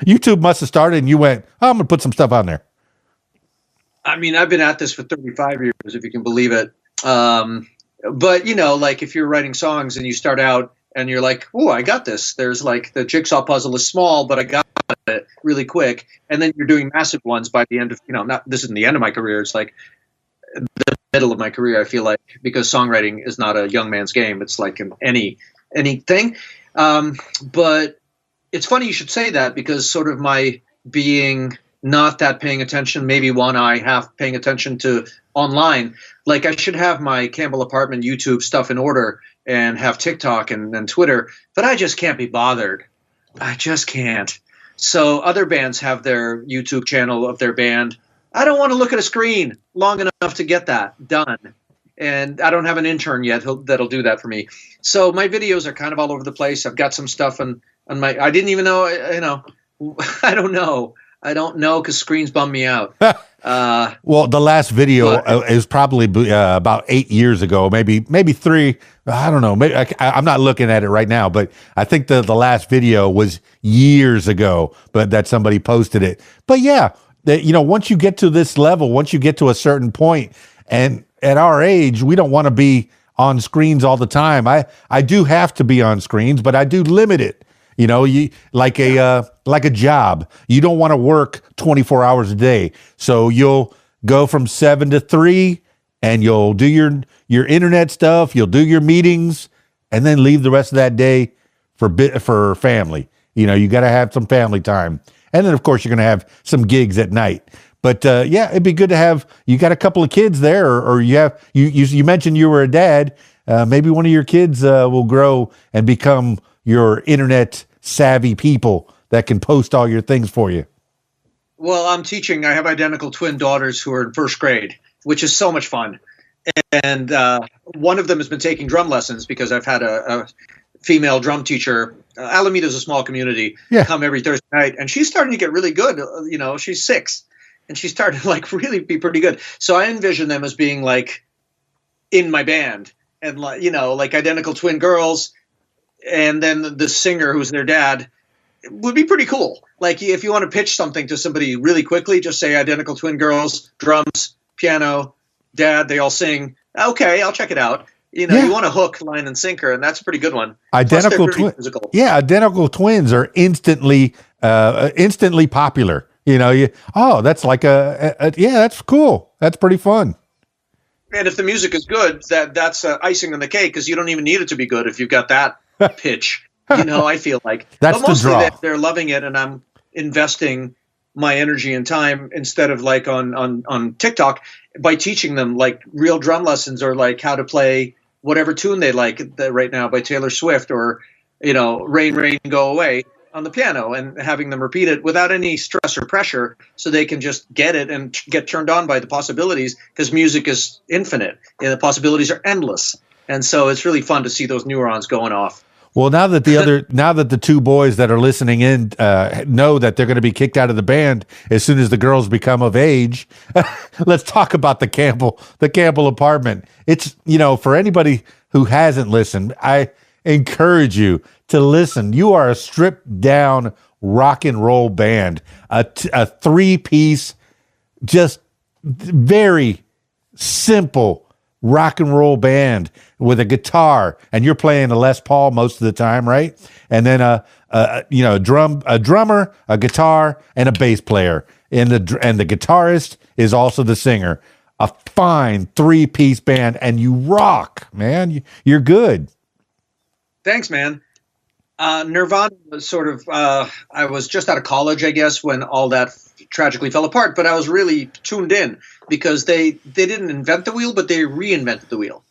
YouTube must have started and you went, I'm going to put some stuff on there. I mean, I've been at this for 35 years, if you can believe it. But, like if you're writing songs and you start out and you're like, oh, I got this. There's like the jigsaw puzzle is small, but I got it really quick. And then you're doing massive ones by the end of, this isn't the end of my career. It's like the middle of my career, I feel like, because songwriting is not a young man's game. It's like anything. But it's funny you should say that, because sort of my being not that paying attention, maybe one eye half paying attention to online, like I should have my Campbell apartment YouTube stuff in order and have TikTok and Twitter, but I just can't be bothered. I just can't. So other bands have their YouTube channel of their band. I don't want to look at a screen long enough to get that done. And I don't have an intern yet that'll do that for me. So my videos are kind of all over the place. I've got some stuff on my, I didn't even know, I don't know. I don't know, because screens bum me out. Well, the last video is probably about 8 years ago, maybe 3. I don't know. Maybe I'm not looking at it right now, but I think the last video was years ago, but that somebody posted it. But yeah, once you get to this level, once you get to a certain point, and at our age, we don't want to be on screens all the time. I do have to be on screens, but I do limit it. You like a job. You don't want to work 24 hours a day. So you'll go from 7 to 3 and you'll do your internet stuff. You'll do your meetings and then leave the rest of that day for family. You got to have some family time. And then of course you're going to have some gigs at night. But yeah, it'd be good to have, you got a couple of kids there, or you mentioned you were a dad. Maybe one of your kids will grow and become your internet savvy people that can post all your things for you? Well, I'm teaching. I have identical twin daughters who are in first grade, which is so much fun. And one of them has been taking drum lessons because I've had a female drum teacher. Alameda is a small community. Yeah. Come every Thursday night, and she's starting to get really good. She's 6, and she's starting to like really be pretty good. So I envision them as being like in my band, and like identical twin girls, and then the singer who's their dad would be pretty cool. Like if you want to pitch something to somebody really quickly, just say identical twin girls, drums, piano, dad, they all sing. Okay, I'll check it out. You want to hook, line, and sinker, and that's a pretty good one. Identical twins. Yeah, identical twins are instantly popular. That's like that's cool. That's pretty fun. And if the music is good, that's icing on the cake, because you don't even need it to be good if you've got that pitch. I feel like that's but mostly the draw. They're loving it, and I'm investing my energy and time instead of like on TikTok by teaching them like real drum lessons, or like how to play whatever tune they like right now by Taylor Swift, or Rain Rain Go Away on the piano, and having them repeat it without any stress or pressure, so they can just get it and get turned on by the possibilities, because music is infinite and the possibilities are endless. And so it's really fun to see those neurons going off. Well, now that the two boys that are listening in know that they're going to be kicked out of the band as soon as the girls become of age, let's talk about the Campbell apartment. It's, for anybody who hasn't listened, I encourage you to listen. You are a stripped down rock and roll band, a 3-piece, just very simple rock and roll band with a guitar, and you're playing a Les Paul most of the time, right? And then a drummer, a guitar, and a bass player, and the guitarist is also the singer. A fine 3-piece band, and you rock, man. You're good. Thanks, man. Nirvana was sort of, I was just out of college, I guess, when all that tragically fell apart, but I was really tuned in, because they didn't invent the wheel, but they reinvented the wheel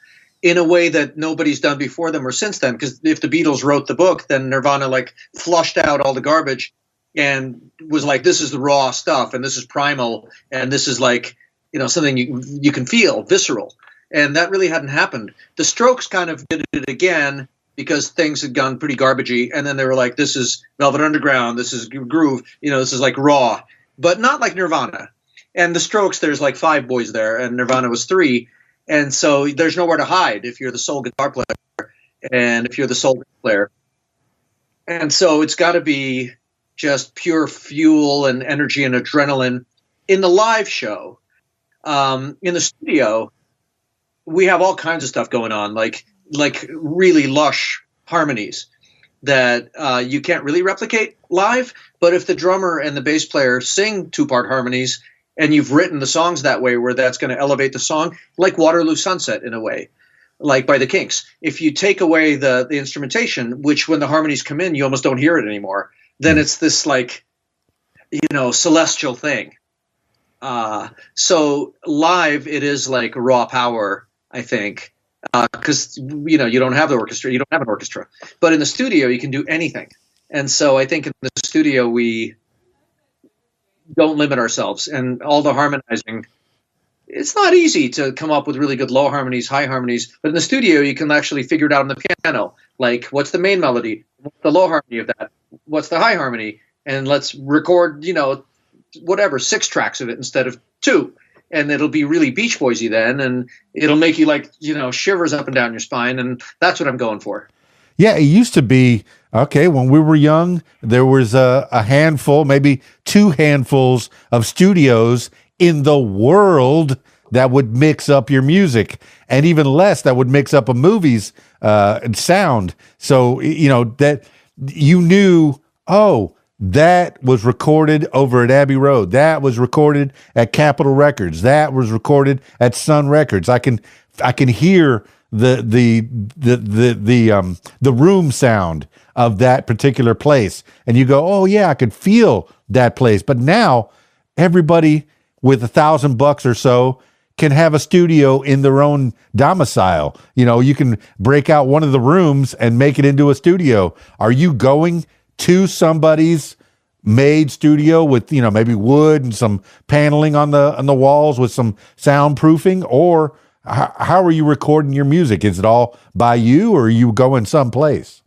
in a way that nobody's done before them or since then. Because if the Beatles wrote the book, then Nirvana like flushed out all the garbage and was like, this is the raw stuff, and this is primal, and this is like, something you can feel, visceral. And that really hadn't happened. The Strokes kind of did it again, because things had gone pretty garbagey, and then they were like, this is Velvet Underground, this is groove, this is like raw, but not like Nirvana. And the Strokes, there's like 5 boys there, and Nirvana was 3, and so there's nowhere to hide if you're the sole guitar player, and if you're the sole player. And so it's got to be just pure fuel and energy and adrenaline. In the live show, in the studio, we have all kinds of stuff going on, like really lush harmonies that you can't really replicate live. But if the drummer and the bass player sing 2-part harmonies, and you've written the songs that way, where that's going to elevate the song, like Waterloo Sunset in a way, like by the Kinks. If you take away the instrumentation, which when the harmonies come in, you almost don't hear it anymore, then it's this like, celestial thing. So live, it is like raw power, I think. Because you don't have the orchestra, you don't have an orchestra, but in the studio you can do anything. And so I think in the studio we don't limit ourselves, and all the harmonizing. It's not easy to come up with really good low harmonies, high harmonies, but in the studio you can actually figure it out on the piano. Like, what's the main melody? What's the low harmony of that? What's the high harmony? And let's record, 6 tracks of it instead of 2. And it'll be really Beach Boysy then, and it'll make you like, shivers up and down your spine, and that's what I'm going for. Yeah, it used to be, when we were young, there was a handful, maybe 2 handfuls of studios in the world that would mix up your music, and even less that would mix up a movie's sound. So, that you knew, that was recorded over at Abbey Road. That was recorded at Capitol Records. That was recorded at Sun Records. I can hear the room sound of that particular place, and you go, oh yeah, I could feel that place. But now everybody with $1,000 or so can have a studio in their own domicile. You can break out one of the rooms and make it into a studio. Are you going to somebody's made studio with, maybe wood and some paneling on the walls with some soundproofing, or how are you recording your music? Is it all by you, or are you going someplace?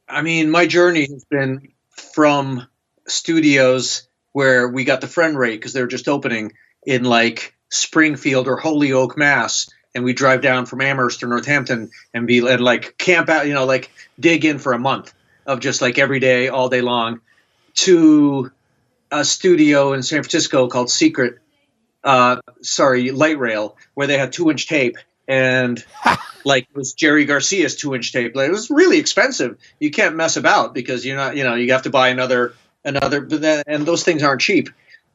I mean, my journey has been from studios where we got the friend rate because they were just opening in like Springfield or Holyoke, Mass. And we drive down from Amherst or Northampton and like camp out, like dig in for a month of just like every day, all day long, to a studio in San Francisco called Light Rail, where they had 2-inch tape, and like it was Jerry Garcia's 2-inch tape. Like, it was really expensive. You can't mess about because you're not, you have to buy another, and those things aren't cheap.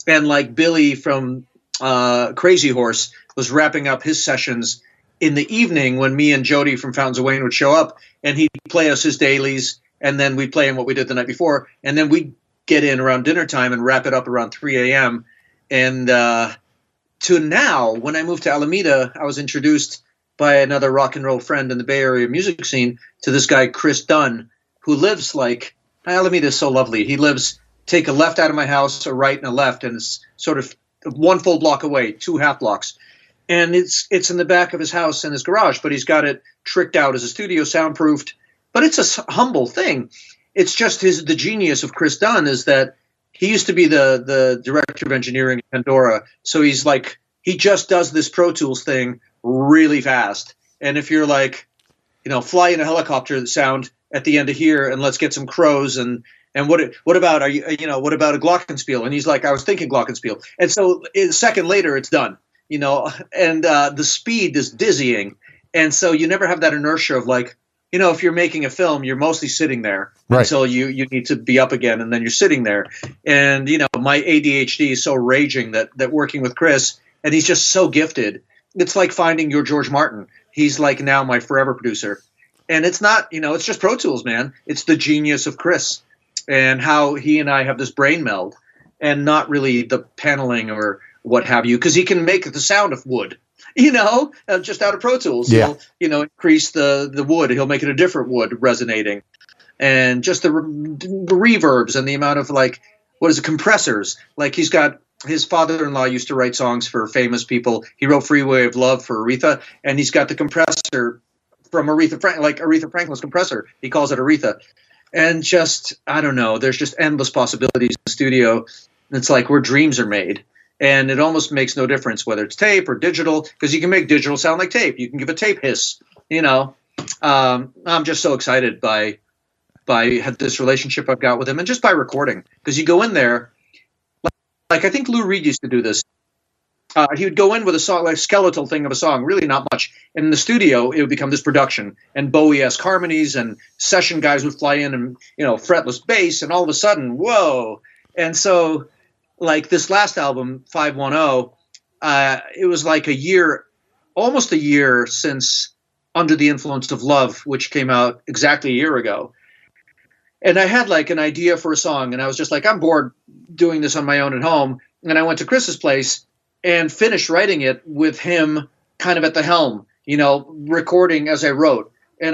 And like Billy from Crazy Horse was wrapping up his sessions in the evening when me and Jody from Fountains of Wayne would show up, and he'd play us his dailies, and then we'd play him what we did the night before, and then we'd get in around dinner time and wrap it up around 3 a.m. And to now, when I moved to Alameda, I was introduced by another rock and roll friend in the Bay Area music scene to this guy, KeysDAN, who lives like, Alameda is so lovely. He lives, take a left out of my house, a right and a left, and it's sort of one full block away, 2 half blocks. And it's in the back of his house in his garage, but he's got it tricked out as a studio, soundproofed. But it's a humble thing. It's just the genius of KeysDAN is that he used to be the director of engineering at Pandora. So he's like, he just does this Pro Tools thing really fast. And if you're like, fly in a helicopter sound at the end of here and let's get some crows and what about what about a glockenspiel? And he's like, I was thinking glockenspiel. And so a second later it's done. And the speed is dizzying. And so you never have that inertia of like, if you're making a film, you're mostly sitting there until you need to be up again, and then you're sitting there. And, my ADHD is so raging that working with Chris, and he's just so gifted, it's like finding your George Martin. He's like now my forever producer. And it's not, it's just Pro Tools, man. It's the genius of Chris and how he and I have this brain meld, and not really the paneling or what have you, because he can make the sound of wood, just out of Pro Tools. Yeah. He'll, increase the wood. He'll make it a different wood resonating. And just the reverbs and the amount of compressors. Like he's got, his father-in-law used to write songs for famous people. He wrote Freeway of Love for Aretha, and he's got the compressor from Aretha Franklin's compressor. He calls it Aretha. And just, I don't know, there's just endless possibilities in the studio. It's like where dreams are made. And it almost makes no difference whether it's tape or digital, because you can make digital sound like tape. You can give a tape hiss, I'm just so excited by this relationship I've got with him, and just by recording, because you go in there, like I think Lou Reed used to do this. He would go in with a song, like skeletal thing of a song, really not much. And in the studio, it would become this production, and Bowie-esque harmonies, and session guys would fly in and, fretless bass, and all of a sudden, whoa. And so, like this last album, 510, it was like almost a year since Under the Influence of Love, which came out exactly a year ago. And I had like an idea for a song, and I was just like, I'm bored doing this on my own at home. And I went to Chris's place and finished writing it with him kind of at the helm, recording as I wrote. And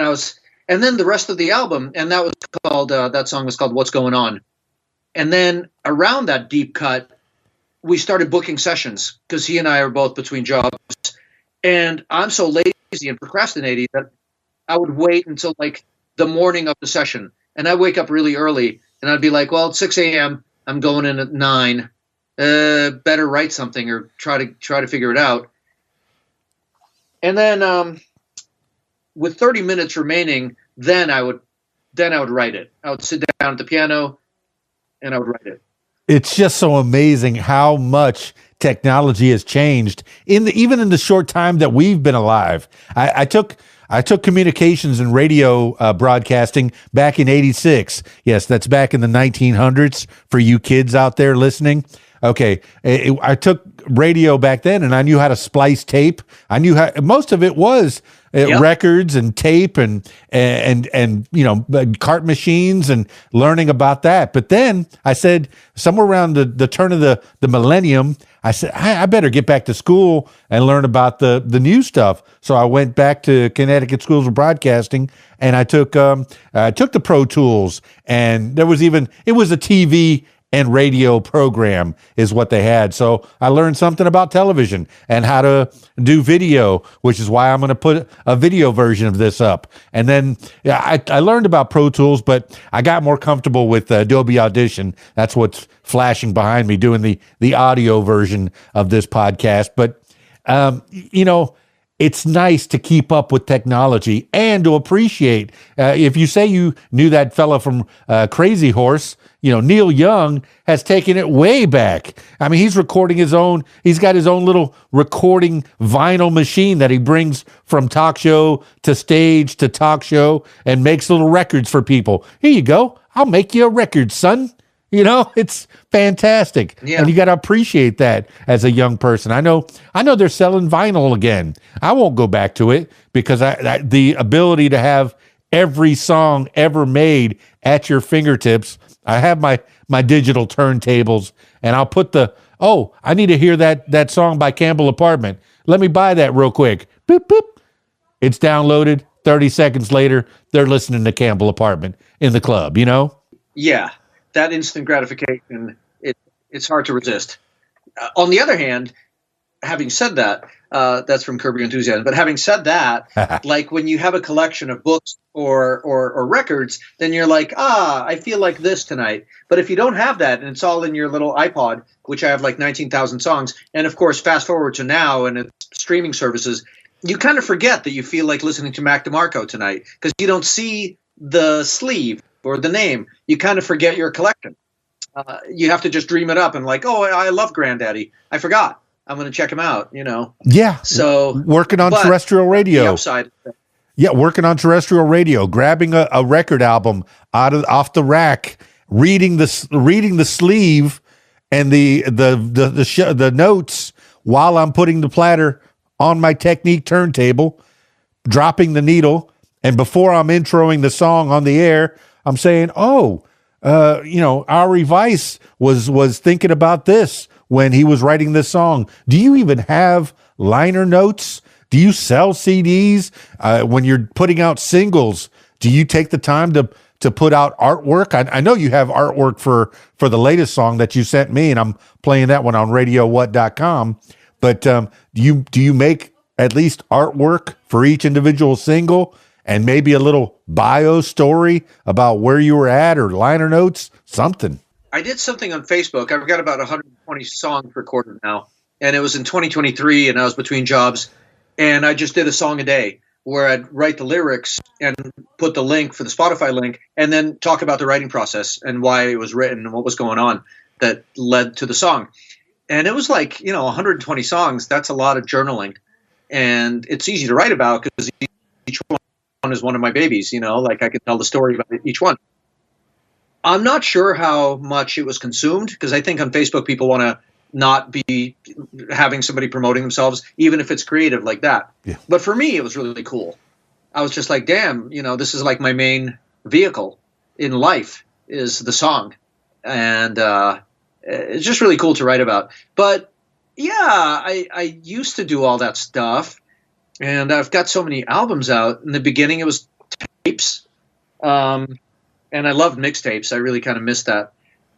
then the rest of the album, and that was called, that song was called What's Going On. And then around that deep cut, we started booking sessions, because he and I are both between jobs. And I'm so lazy and procrastinating that I would wait until like the morning of the session. And I wake up really early, and I'd be like, well, it's 6 a.m. I'm going in at 9. Better write something or try to figure it out. And then with 30 minutes remaining, then I would write it. I would sit down at the piano and I would write it. It's just so amazing how much technology has changed even in the short time that we've been alive. I took communications and radio broadcasting back in '86. Yes, that's back in the 1900s for you kids out there listening. Okay, I took radio back then, and I knew how to splice tape. I knew how most of it was records and tape and cart machines and learning about that. But then I said, somewhere around the turn of the millennium, I said, I better get back to school and learn about the new stuff. So I went back to Connecticut Schools of Broadcasting, and I took the Pro Tools, and it was a TV and radio program is what they had. So I learned something about television and how to do video, which is why I'm going to put a video version of this up. And then I learned about Pro Tools, but I got more comfortable with Adobe Audition. That's what's flashing behind me, doing the audio version of this podcast. But, it's nice to keep up with technology and to appreciate. If you say you knew that fella from Crazy Horse, Neil Young has taken it way back. I mean, he's recording he's got his own little recording vinyl machine that he brings from talk show to stage to talk show and makes little records for people. Here you go. I'll make you a record, son. It's fantastic. Yeah. And you got to appreciate that as a young person. I know they're selling vinyl again. I won't go back to it because the ability to have every song ever made at your fingertips. I have my digital turntables, and I'll put I need to hear that song by Campbell Apartment. Let me buy that real quick. Boop, boop. It's downloaded. 30 seconds later, they're listening to Campbell Apartment in the club, Yeah. That instant gratification, it's hard to resist. On the other hand, having said that, that's from Curb Your Enthusiasm. But having said that, like when you have a collection of books or records, then you're like, I feel like this tonight. But if you don't have that and it's all in your little iPod, which I have like 19,000 songs, and of course, fast forward to now and it's streaming services, you kind of forget that you feel like listening to Mac DeMarco tonight because you don't see the sleeve or the name. You kind of forget your collection. You have to just dream it up and like, I love Granddaddy. I forgot. I'm going to check him out, Yeah. So working on terrestrial radio. The upside. Yeah, working on terrestrial radio, grabbing a record album off the rack, reading the sleeve and the notes while I'm putting the platter on my Technique turntable, dropping the needle, and before I'm introing the song on the air, I'm saying, Ari Vais was thinking about this when he was writing this song. Do you even have liner notes? Do you sell CDs? When you're putting out singles, do you take the time to put out artwork? I know you have artwork for the latest song that you sent me, and I'm playing that one on radiowhat.com. But do you make at least artwork for each individual single? And maybe a little bio story about where you were at or liner notes, something. I did something on Facebook. I've got about 120 songs recorded now. And it was in 2023, and I was between jobs. And I just did a song a day where I'd write the lyrics and put the link for the Spotify link and then talk about the writing process and why it was written and what was going on that led to the song. And it was like, 120 songs. That's a lot of journaling. And it's easy to write about because each one is one of my babies, like I could tell the story about each one. I'm not sure how much it was consumed because I think on Facebook people want to not be having somebody promoting themselves, even if it's creative like that. Yeah. But for me, it was really cool. I was just like, damn, this is like my main vehicle in life is the song. And it's just really cool to write about. But yeah, I used to do all that stuff. And I've got so many albums out. In the beginning, it was tapes. And I loved mixtapes. I really kind of missed that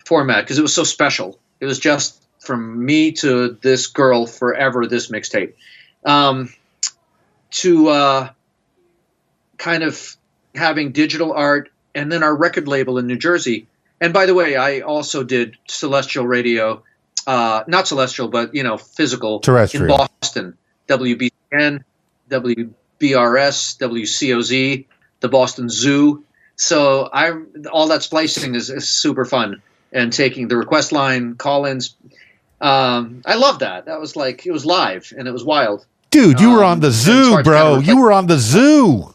format because it was so special. It was just from me to this girl forever, this mixtape. To kind of having digital art and then our record label in New Jersey. And by the way, I also did celestial radio. Not celestial, but, physical. Terrestrial. In Boston. WBCN. WBRS, WCOZ, the Boston Zoo. So all that splicing is super fun, and taking the request line, call-ins. I love that. That was like, it was live and it was wild. Dude, you were on the Zoo, bro. You were on the Zoo.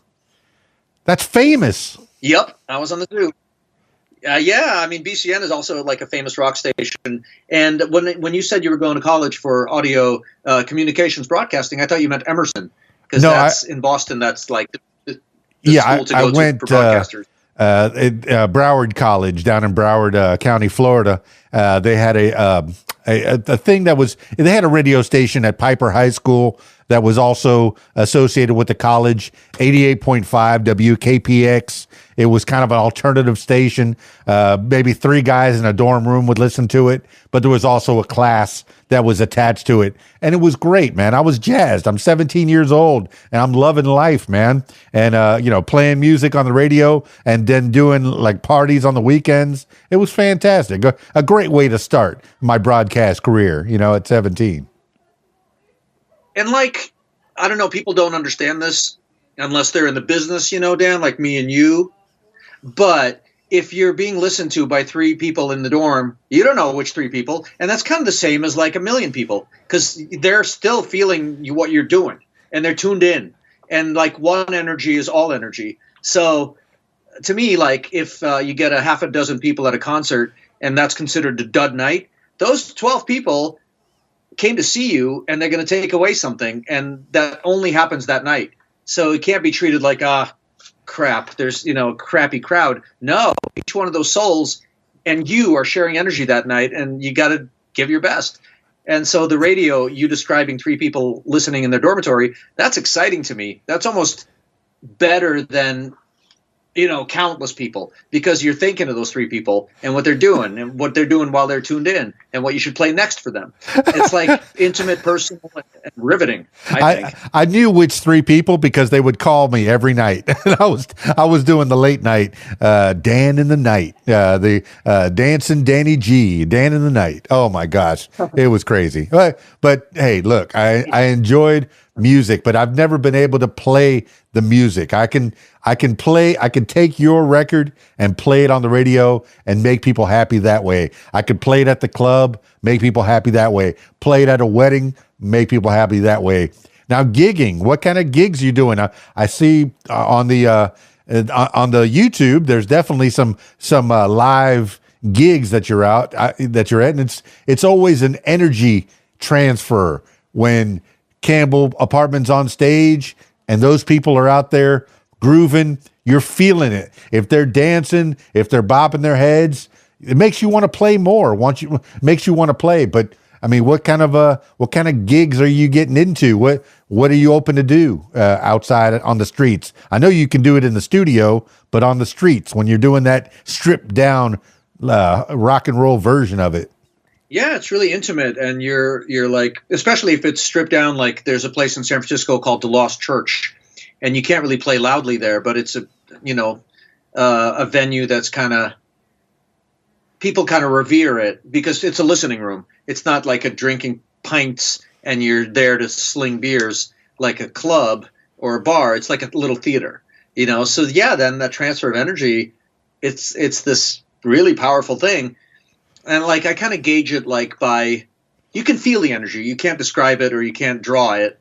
That's famous. Yep, I was on the Zoo. Yeah, I mean, BCN is also like a famous rock station. And when you said you were going to college for audio communications broadcasting, I thought you meant Emerson, because No, that's in Boston. That's like the yeah, school to I go to went for broadcasters. Broward College down in Broward County, Florida. They had a thing that was, they had a radio station at Piper High School that was also associated with the college, 88.5 WKPX. It was kind of an alternative station. Maybe 3 guys in a dorm room would listen to it, but there was also a class that was attached to it. And it was great, man. I was jazzed. I'm 17 years old and I'm loving life, man. And, playing music on the radio and then doing like parties on the weekends. It was fantastic. A great way to start my broadcast career, at 17. And like, I don't know, people don't understand this unless they're in the business, Dan, like me and you. But if you're being listened to by 3 people in the dorm, you don't know which 3 people. And that's kind of the same as like a million people, because they're still feeling what you're doing and they're tuned in. And like one energy is all energy. So to me, like if you get a half a dozen people at a concert and that's considered a dud night, those 12 people came to see you and they're going to take away something. And that only happens that night. So it can't be treated like, crap, there's, a crappy crowd. No, each one of those souls and you are sharing energy that night, and you got to give your best. And so the radio, you describing 3 people listening in their dormitory, that's exciting to me. That's almost better than, countless people, because you're thinking of those 3 people and what they're doing while they're tuned in and what you should play next for them. It's like intimate, personal, and riveting, I think. I knew which 3 people because they would call me every night. And I was doing the late night, Dan in the night, the dancing Danny G, Dan in the night. Oh my gosh, it was crazy. But hey, look, I enjoyed music, but I've never been able to play the music. I can take your record and play it on the radio and make people happy that way. I could play it at the club, make people happy that way. Play it at a wedding, make people happy that way. Now, gigging, what kind of gigs are you doing? I see on the YouTube, there's definitely some live gigs that you're at, and it's always an energy transfer when Campbell Apartments on stage and those people are out there grooving. You're feeling it. If they're dancing, if they're bopping their heads, it makes you want to play more. Makes you want to play. But I mean, what kind of gigs are you getting into? What are you open to do outside on the streets? I know you can do it in the studio, but on the streets when you're doing that stripped down rock and roll version of it. Yeah, it's really intimate, and you're like, especially if it's stripped down. Like there's a place in San Francisco called the Lost Church, and you can't really play loudly there, but it's a venue that's people kind of revere it because it's a listening room. It's not like a drinking pints and you're there to sling beers like a club or a bar. It's like a little theater, So yeah, then that transfer of energy, it's this really powerful thing. And like I kind of gauge it like by, you can feel the energy. You can't describe it or you can't draw it,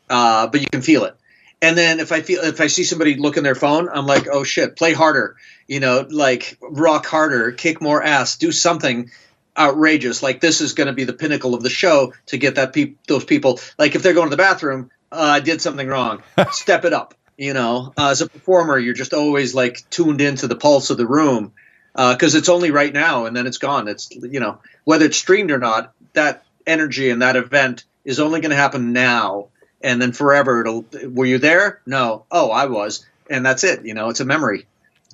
but you can feel it. And then if I see somebody look in their phone, I'm like, oh shit, play harder, like rock harder, kick more ass, do something outrageous. Like this is going to be the pinnacle of the show to get those people. Like if they're going to the bathroom, I did something wrong. Step it up. As a performer, you're just always like tuned into the pulse of the room. Because it's only right now and then it's gone. It's, whether it's streamed or not, that energy and that event is only going to happen now. And then forever, were you there? No. Oh, I was. And that's it. It's a memory.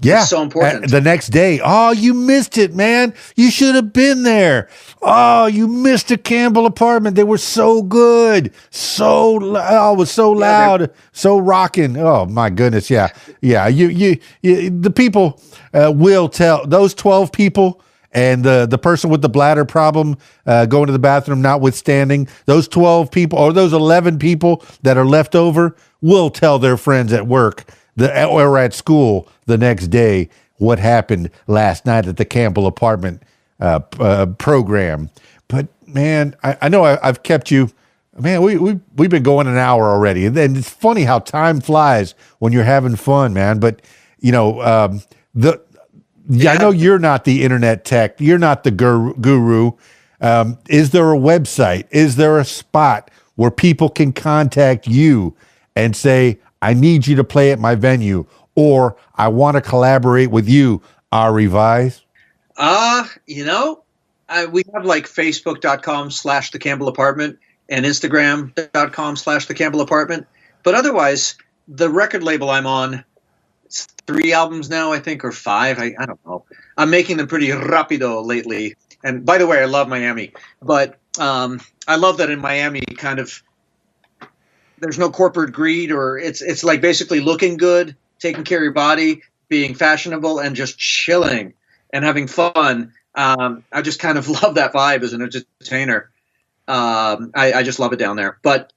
Yeah. It's so important. The next day, oh, you missed it, man. You should have been there. Oh, you missed the Campbell apartment. They were so good. It was so loud, so rocking. Oh my goodness. Yeah. Yeah. You the people will tell those 12 people and the person with the bladder problem going to the bathroom notwithstanding, those 12 people or those 11 people that are left over will tell their friends at work or at school the next day what happened last night at the Campbell apartment program. But man, I know I've kept you. Man, we've been going an hour already, and it's funny how time flies when you're having fun, man. But Yeah, I know you're not the internet tech. You're not the guru. Is there a website? Is there a spot where people can contact you and say, I need you to play at my venue, or I want to collaborate with you, Ari Vais? We have like Facebook.com/The Campbell Apartment and Instagram.com/The Campbell Apartment. But otherwise, the record label I'm on, it's 3 albums now, I think, or 5. I don't know. I'm making them pretty rapido lately. And by the way, I love Miami. But I love that in Miami, kind of, there's no corporate greed, or it's like basically looking good, taking care of your body, being fashionable, and just chilling and having fun. I just kind of love that vibe as an entertainer. I just love it down there. But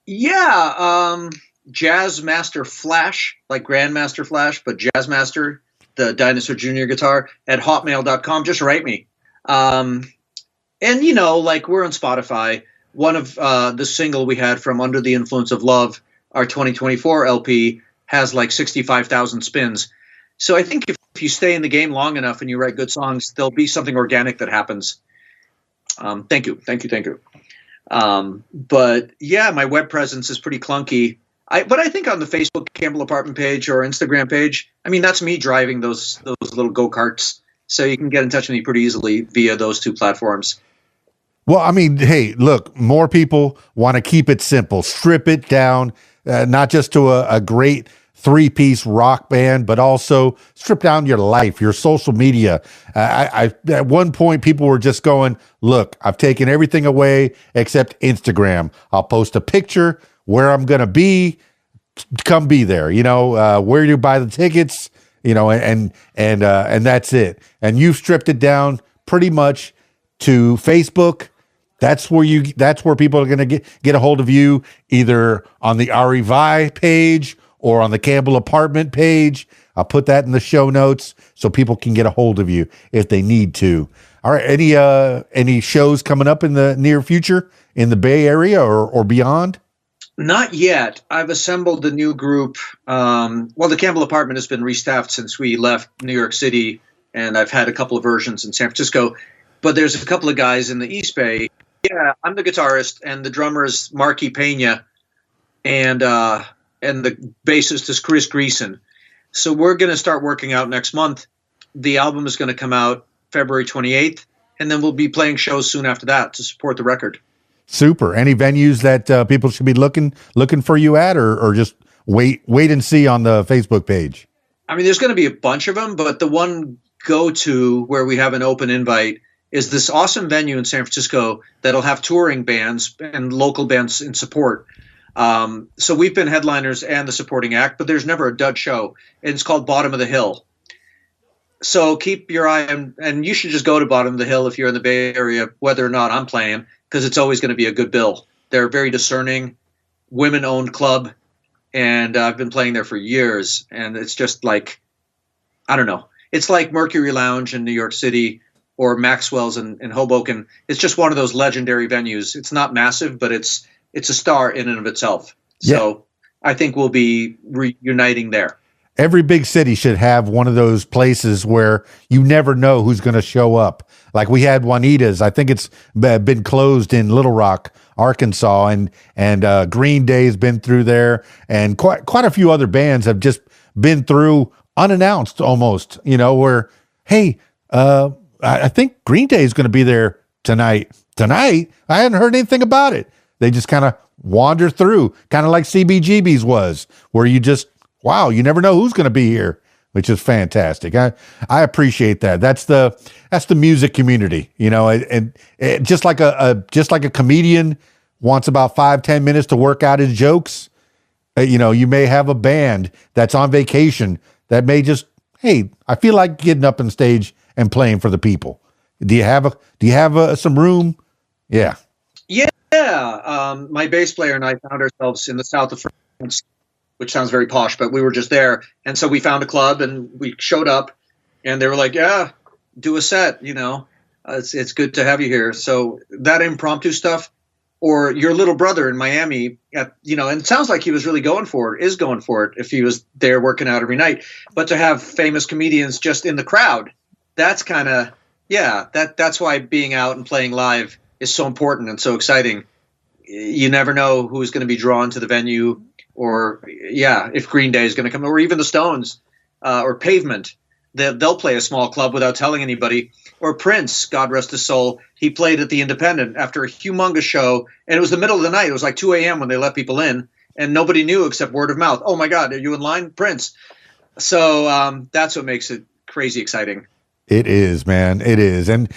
yeah, Jazz Master Flash, like Grandmaster Flash, but Jazz Master, the Dinosaur Jr. guitar, at hotmail.com. Just write me. And, like we're on Spotify. One of the single we had from Under the Influence of Love, our 2024 LP, has like 65,000 spins. So I think if you stay in the game long enough and you write good songs, there'll be something organic that happens. Thank you. But yeah, my web presence is pretty clunky. But I think on the Facebook Campbell Apartment page or Instagram page, I mean, that's me driving those little go-karts. So you can get in touch with me pretty easily via those 2 platforms. Well, I mean, hey, look, more people want to keep it simple, strip it down, not just to a great 3-piece rock band, but also strip down your life, your social media. I at one point, people were just going, look, I've taken everything away except Instagram. I'll post a picture where I'm going to be, come be there, where you buy the tickets, and that's it. And you've stripped it down pretty much to Facebook. That's where people are going to get a hold of you, either on the Ari Vais page or on the Campbell Apartment page. I'll put that in the show notes so people can get a hold of you if they need to. All right. Any shows coming up in the near future in the Bay Area or beyond? Not yet. I've assembled a new group. The Campbell Apartment has been restaffed since we left New York City, and I've had a couple of versions in San Francisco. But there's a couple of guys in the East Bay. Yeah, I'm the guitarist, and the drummer is Marky Pena, and the bassist is Chris Greason. So we're going to start working out next month. The album is going to come out February 28th, and then we'll be playing shows soon after that to support the record. Super. Any venues that people should be looking for you at, or just wait and see on the Facebook page? I mean, there's going to be a bunch of them, but the one go-to where we have an open invite is this awesome venue in San Francisco that'll have touring bands and local bands in support. So we've been headliners and the supporting act, but there's never a dud show. And it's called Bottom of the Hill. So keep your eye on, and you should just go to Bottom of the Hill if you're in the Bay Area, whether or not I'm playing, because it's always going to be a good bill. They're a very discerning, women-owned club, and I've been playing there for years. And it's just like, I don't know. It's like Mercury Lounge in New York City, or Maxwell's in Hoboken. It's just one of those legendary venues. It's not massive, but it's a star in and of itself. So I think we'll be reuniting there. Every big city should have one of those places where you never know who's going to show up. Like we had Juanita's. I think it's been closed in Little Rock, Arkansas, and Green Day's been through there, and quite a few other bands have just been through unannounced almost. Where hey. I think Green Day is going to be there tonight. Tonight? I hadn't heard anything about it. They just kind of wander through, kind of like CBGB's was, where you just, wow, you never know who's going to be here, which is fantastic. I appreciate that. That's the music community, and just like a comedian wants about 5-10 minutes to work out his jokes. You may have a band that's on vacation that may just, hey, I feel like getting up on stage and playing for the people. Do you have some room? Yeah. Yeah. My bass player and I found ourselves in the south of France, which sounds very posh, but we were just there. And so we found a club and we showed up and they were like, yeah, do a set, it's good to have you here. So that impromptu stuff, or your little brother in Miami and it sounds like he was really going for it if he was there working out every night, but to have famous comedians just in the crowd, that's kind of, that's why being out and playing live is so important and so exciting. You never know who's going to be drawn to the venue, or if Green Day is going to come, or even the Stones, or Pavement. They'll play a small club without telling anybody. Or Prince, God rest his soul, he played at the Independent after a humongous show, and it was the middle of the night. It was like 2 a.m. when they let people in, and nobody knew except word of mouth. Oh my God, are you in line? Prince. So that's what makes it crazy exciting. It is, man. It is. And,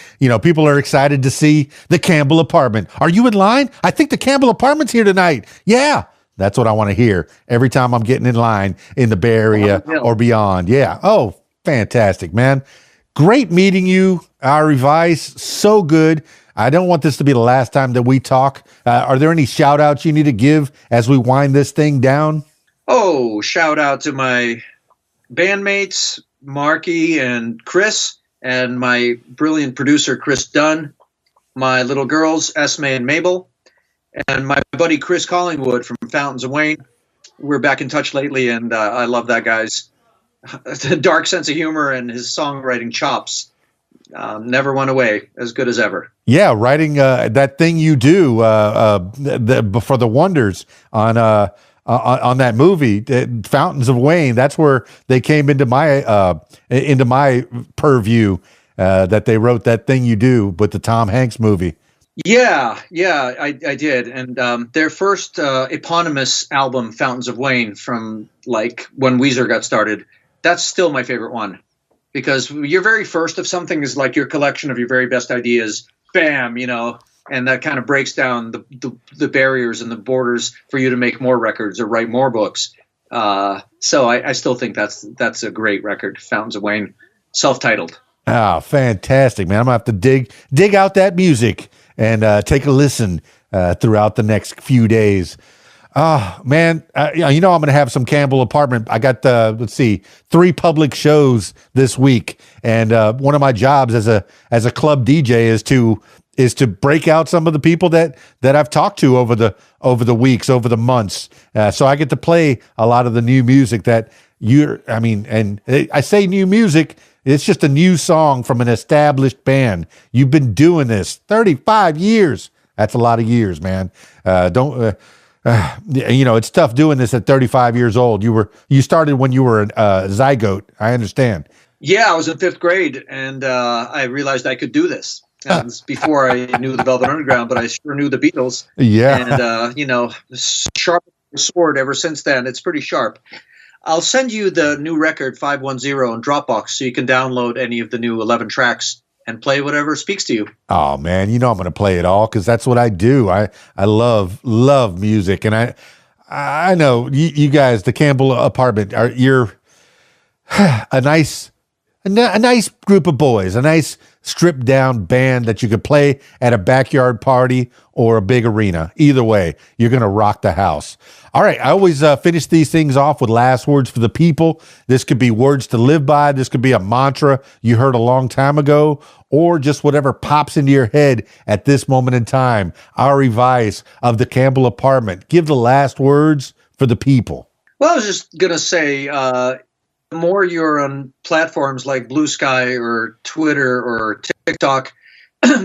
people are excited to see the Campbell apartment. Are you in line? I think the Campbell apartment's here tonight. Yeah. That's what I want to hear every time I'm getting in line in the Bay Area or beyond. Yeah. Oh, fantastic, man. Great meeting you, Ari Vais. So good. I don't want this to be the last time that we talk. Are there any shout outs you need to give as we wind this thing down? Oh, shout out to my bandmates, Marky and Chris, and my brilliant producer, Chris Dunn, my little girls, Esme and Mabel, and my buddy, Chris Collingwood from Fountains of Wayne. We're back in touch lately, and I love that guy's dark sense of humor and his songwriting chops. Never went away, as good as ever. Yeah, writing that thing you do for the Wonders on that movie, Fountains of Wayne. That's where they came into my purview. That they wrote that thing you do with the Tom Hanks movie. Yeah, I did. And their first eponymous album, Fountains of Wayne, from like when Weezer got started, that's still my favorite one, because your very first of something is like your collection of your very best ideas, bam, and that kind of breaks down the barriers and the borders for you to make more records or write more books. So I still think that's a great record, Fountains of Wayne, self-titled. Ah, fantastic, man. I'm going to have to dig out that music and take a listen throughout the next few days. Oh, man, I'm going to have some Campbell apartment. I got 3 public shows this week, and one of my jobs as a club DJ is to break out some of the people that I've talked to over the weeks, over the months. So I get to play a lot of the new music that and I say new music. It's just a new song from an established band. You've been doing this 35 years. That's a lot of years, man. It's tough doing this at 35 years old. You started when you were a zygote. I understand. Yeah, I was in 5th grade, and I realized I could do this. That was before I knew the Velvet Underground, but I sure knew the Beatles. Yeah. And, sharp sword ever since then. It's pretty sharp. I'll send you the new record 510 on Dropbox so you can download any of the new 11 tracks and play whatever speaks to you. Oh man, I'm going to play it all because that's what I do. I love music, and I know you guys, the Campbell apartment, you're a nice group of boys, a nice stripped down band that you could play at a backyard party or a big arena. Either way, you're going to rock the house. All right. I always finish these things off with last words for the people. This could be words to live by. This could be a mantra you heard a long time ago, or just whatever pops into your head at this moment in time. Ari Vais of the Campbell apartment. Give the last words for the people. Well, I was just going to say, the more you're on platforms like Blue Sky or Twitter or TikTok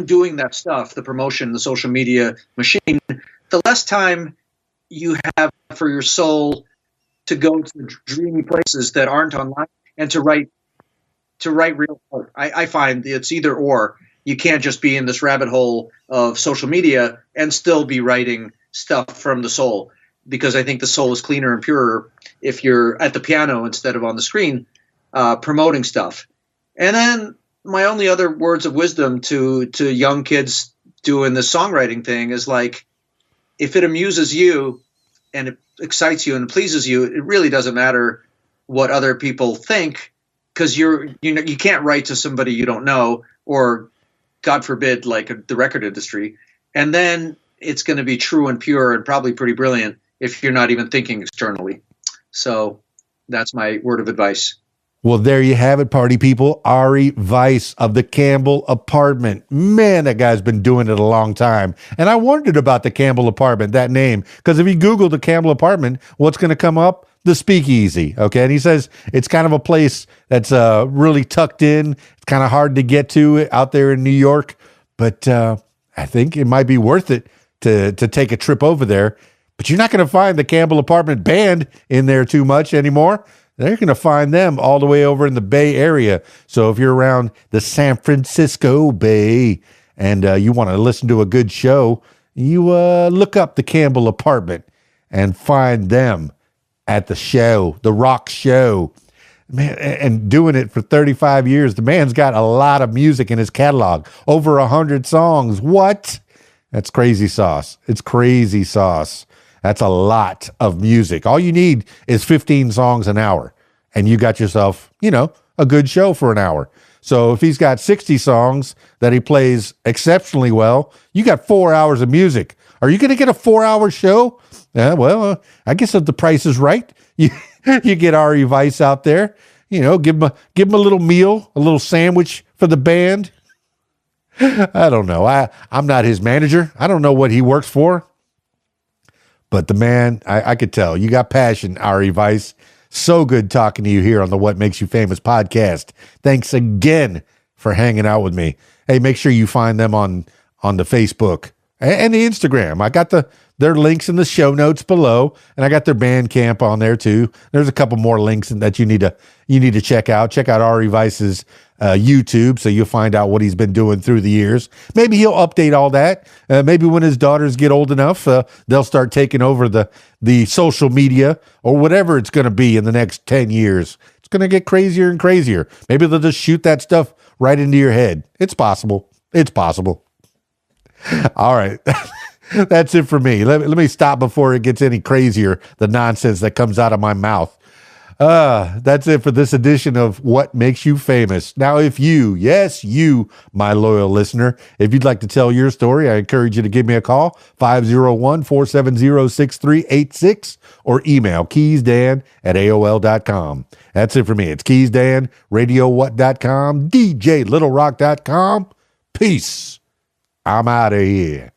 doing that stuff, the promotion, the social media machine, the less time you have for your soul to go to dreamy places that aren't online and to write real art. I find it's either or. You can't just be in this rabbit hole of social media and still be writing stuff from the soul, because I think the soul is cleaner and purer if you're at the piano instead of on the screen promoting stuff. And then my only other words of wisdom to young kids doing the songwriting thing is like, if it amuses you and it excites you and it pleases you, it really doesn't matter what other people think, because you can't write to somebody you don't know, or God forbid, like the record industry. And then it's going to be true and pure and probably pretty brilliant if you're not even thinking externally. So that's my word of advice. Well, there you have it, party people. Ari Vais of the Campbell Apartment. Man, that guy's been doing it a long time. And I wondered about the Campbell Apartment, that name, because if you Google the Campbell Apartment, what's going to come up? The Speakeasy. Okay. And he says it's kind of a place that's really tucked in. It's kind of hard to get to out there in New York. But I think it might be worth it to take a trip over there. But you're not going to find the Campbell Apartment band in there too much anymore. They're going to find them all the way over in the Bay Area. So if you're around the San Francisco Bay and you want to listen to a good show, you look up the Campbell Apartment and find them at the show, the rock show. Man, and doing it for 35 years. The man's got a lot of music in his catalog, over 100 songs. What? That's crazy sauce. It's crazy sauce. That's a lot of music. All you need is 15 songs an hour, and you got yourself, a good show for an hour. So if he's got 60 songs that he plays exceptionally well, you got 4 hours of music. Are you going to get a 4-hour show? I guess if the price is right, you get Ari Vais out there, give him a little meal, a little sandwich for the band. I don't know. I'm not his manager. I don't know what he works for. But the man, I could tell you got passion, Ari Vais. So good talking to you here on the What Makes You Famous podcast. Thanks again for hanging out with me. Hey, make sure you find them on the Facebook and the Instagram. I got their links in the show notes below, and I got their Bandcamp on there too. There's a couple more links that you need to check out. Check out Ari Weiss's YouTube, so you'll find out what he's been doing through the years. Maybe he'll update all that. Maybe when his daughters get old enough, they'll start taking over the social media or whatever it's going to be in the next 10 years. It's going to get crazier and crazier. Maybe they'll just shoot that stuff right into your head. It's possible. It's possible. All right. That's it for me. Let me stop before it gets any crazier, the nonsense that comes out of my mouth. That's it for this edition of What Makes You Famous. Now, if you, yes, you, my loyal listener, if you'd like to tell your story, I encourage you to give me a call, 501-470-6386, or email KeysDAN@AOL.com. That's it for me. It's KeysDAN, RadioWhat.com, DJLittleRock.com. Peace. I'm out of here.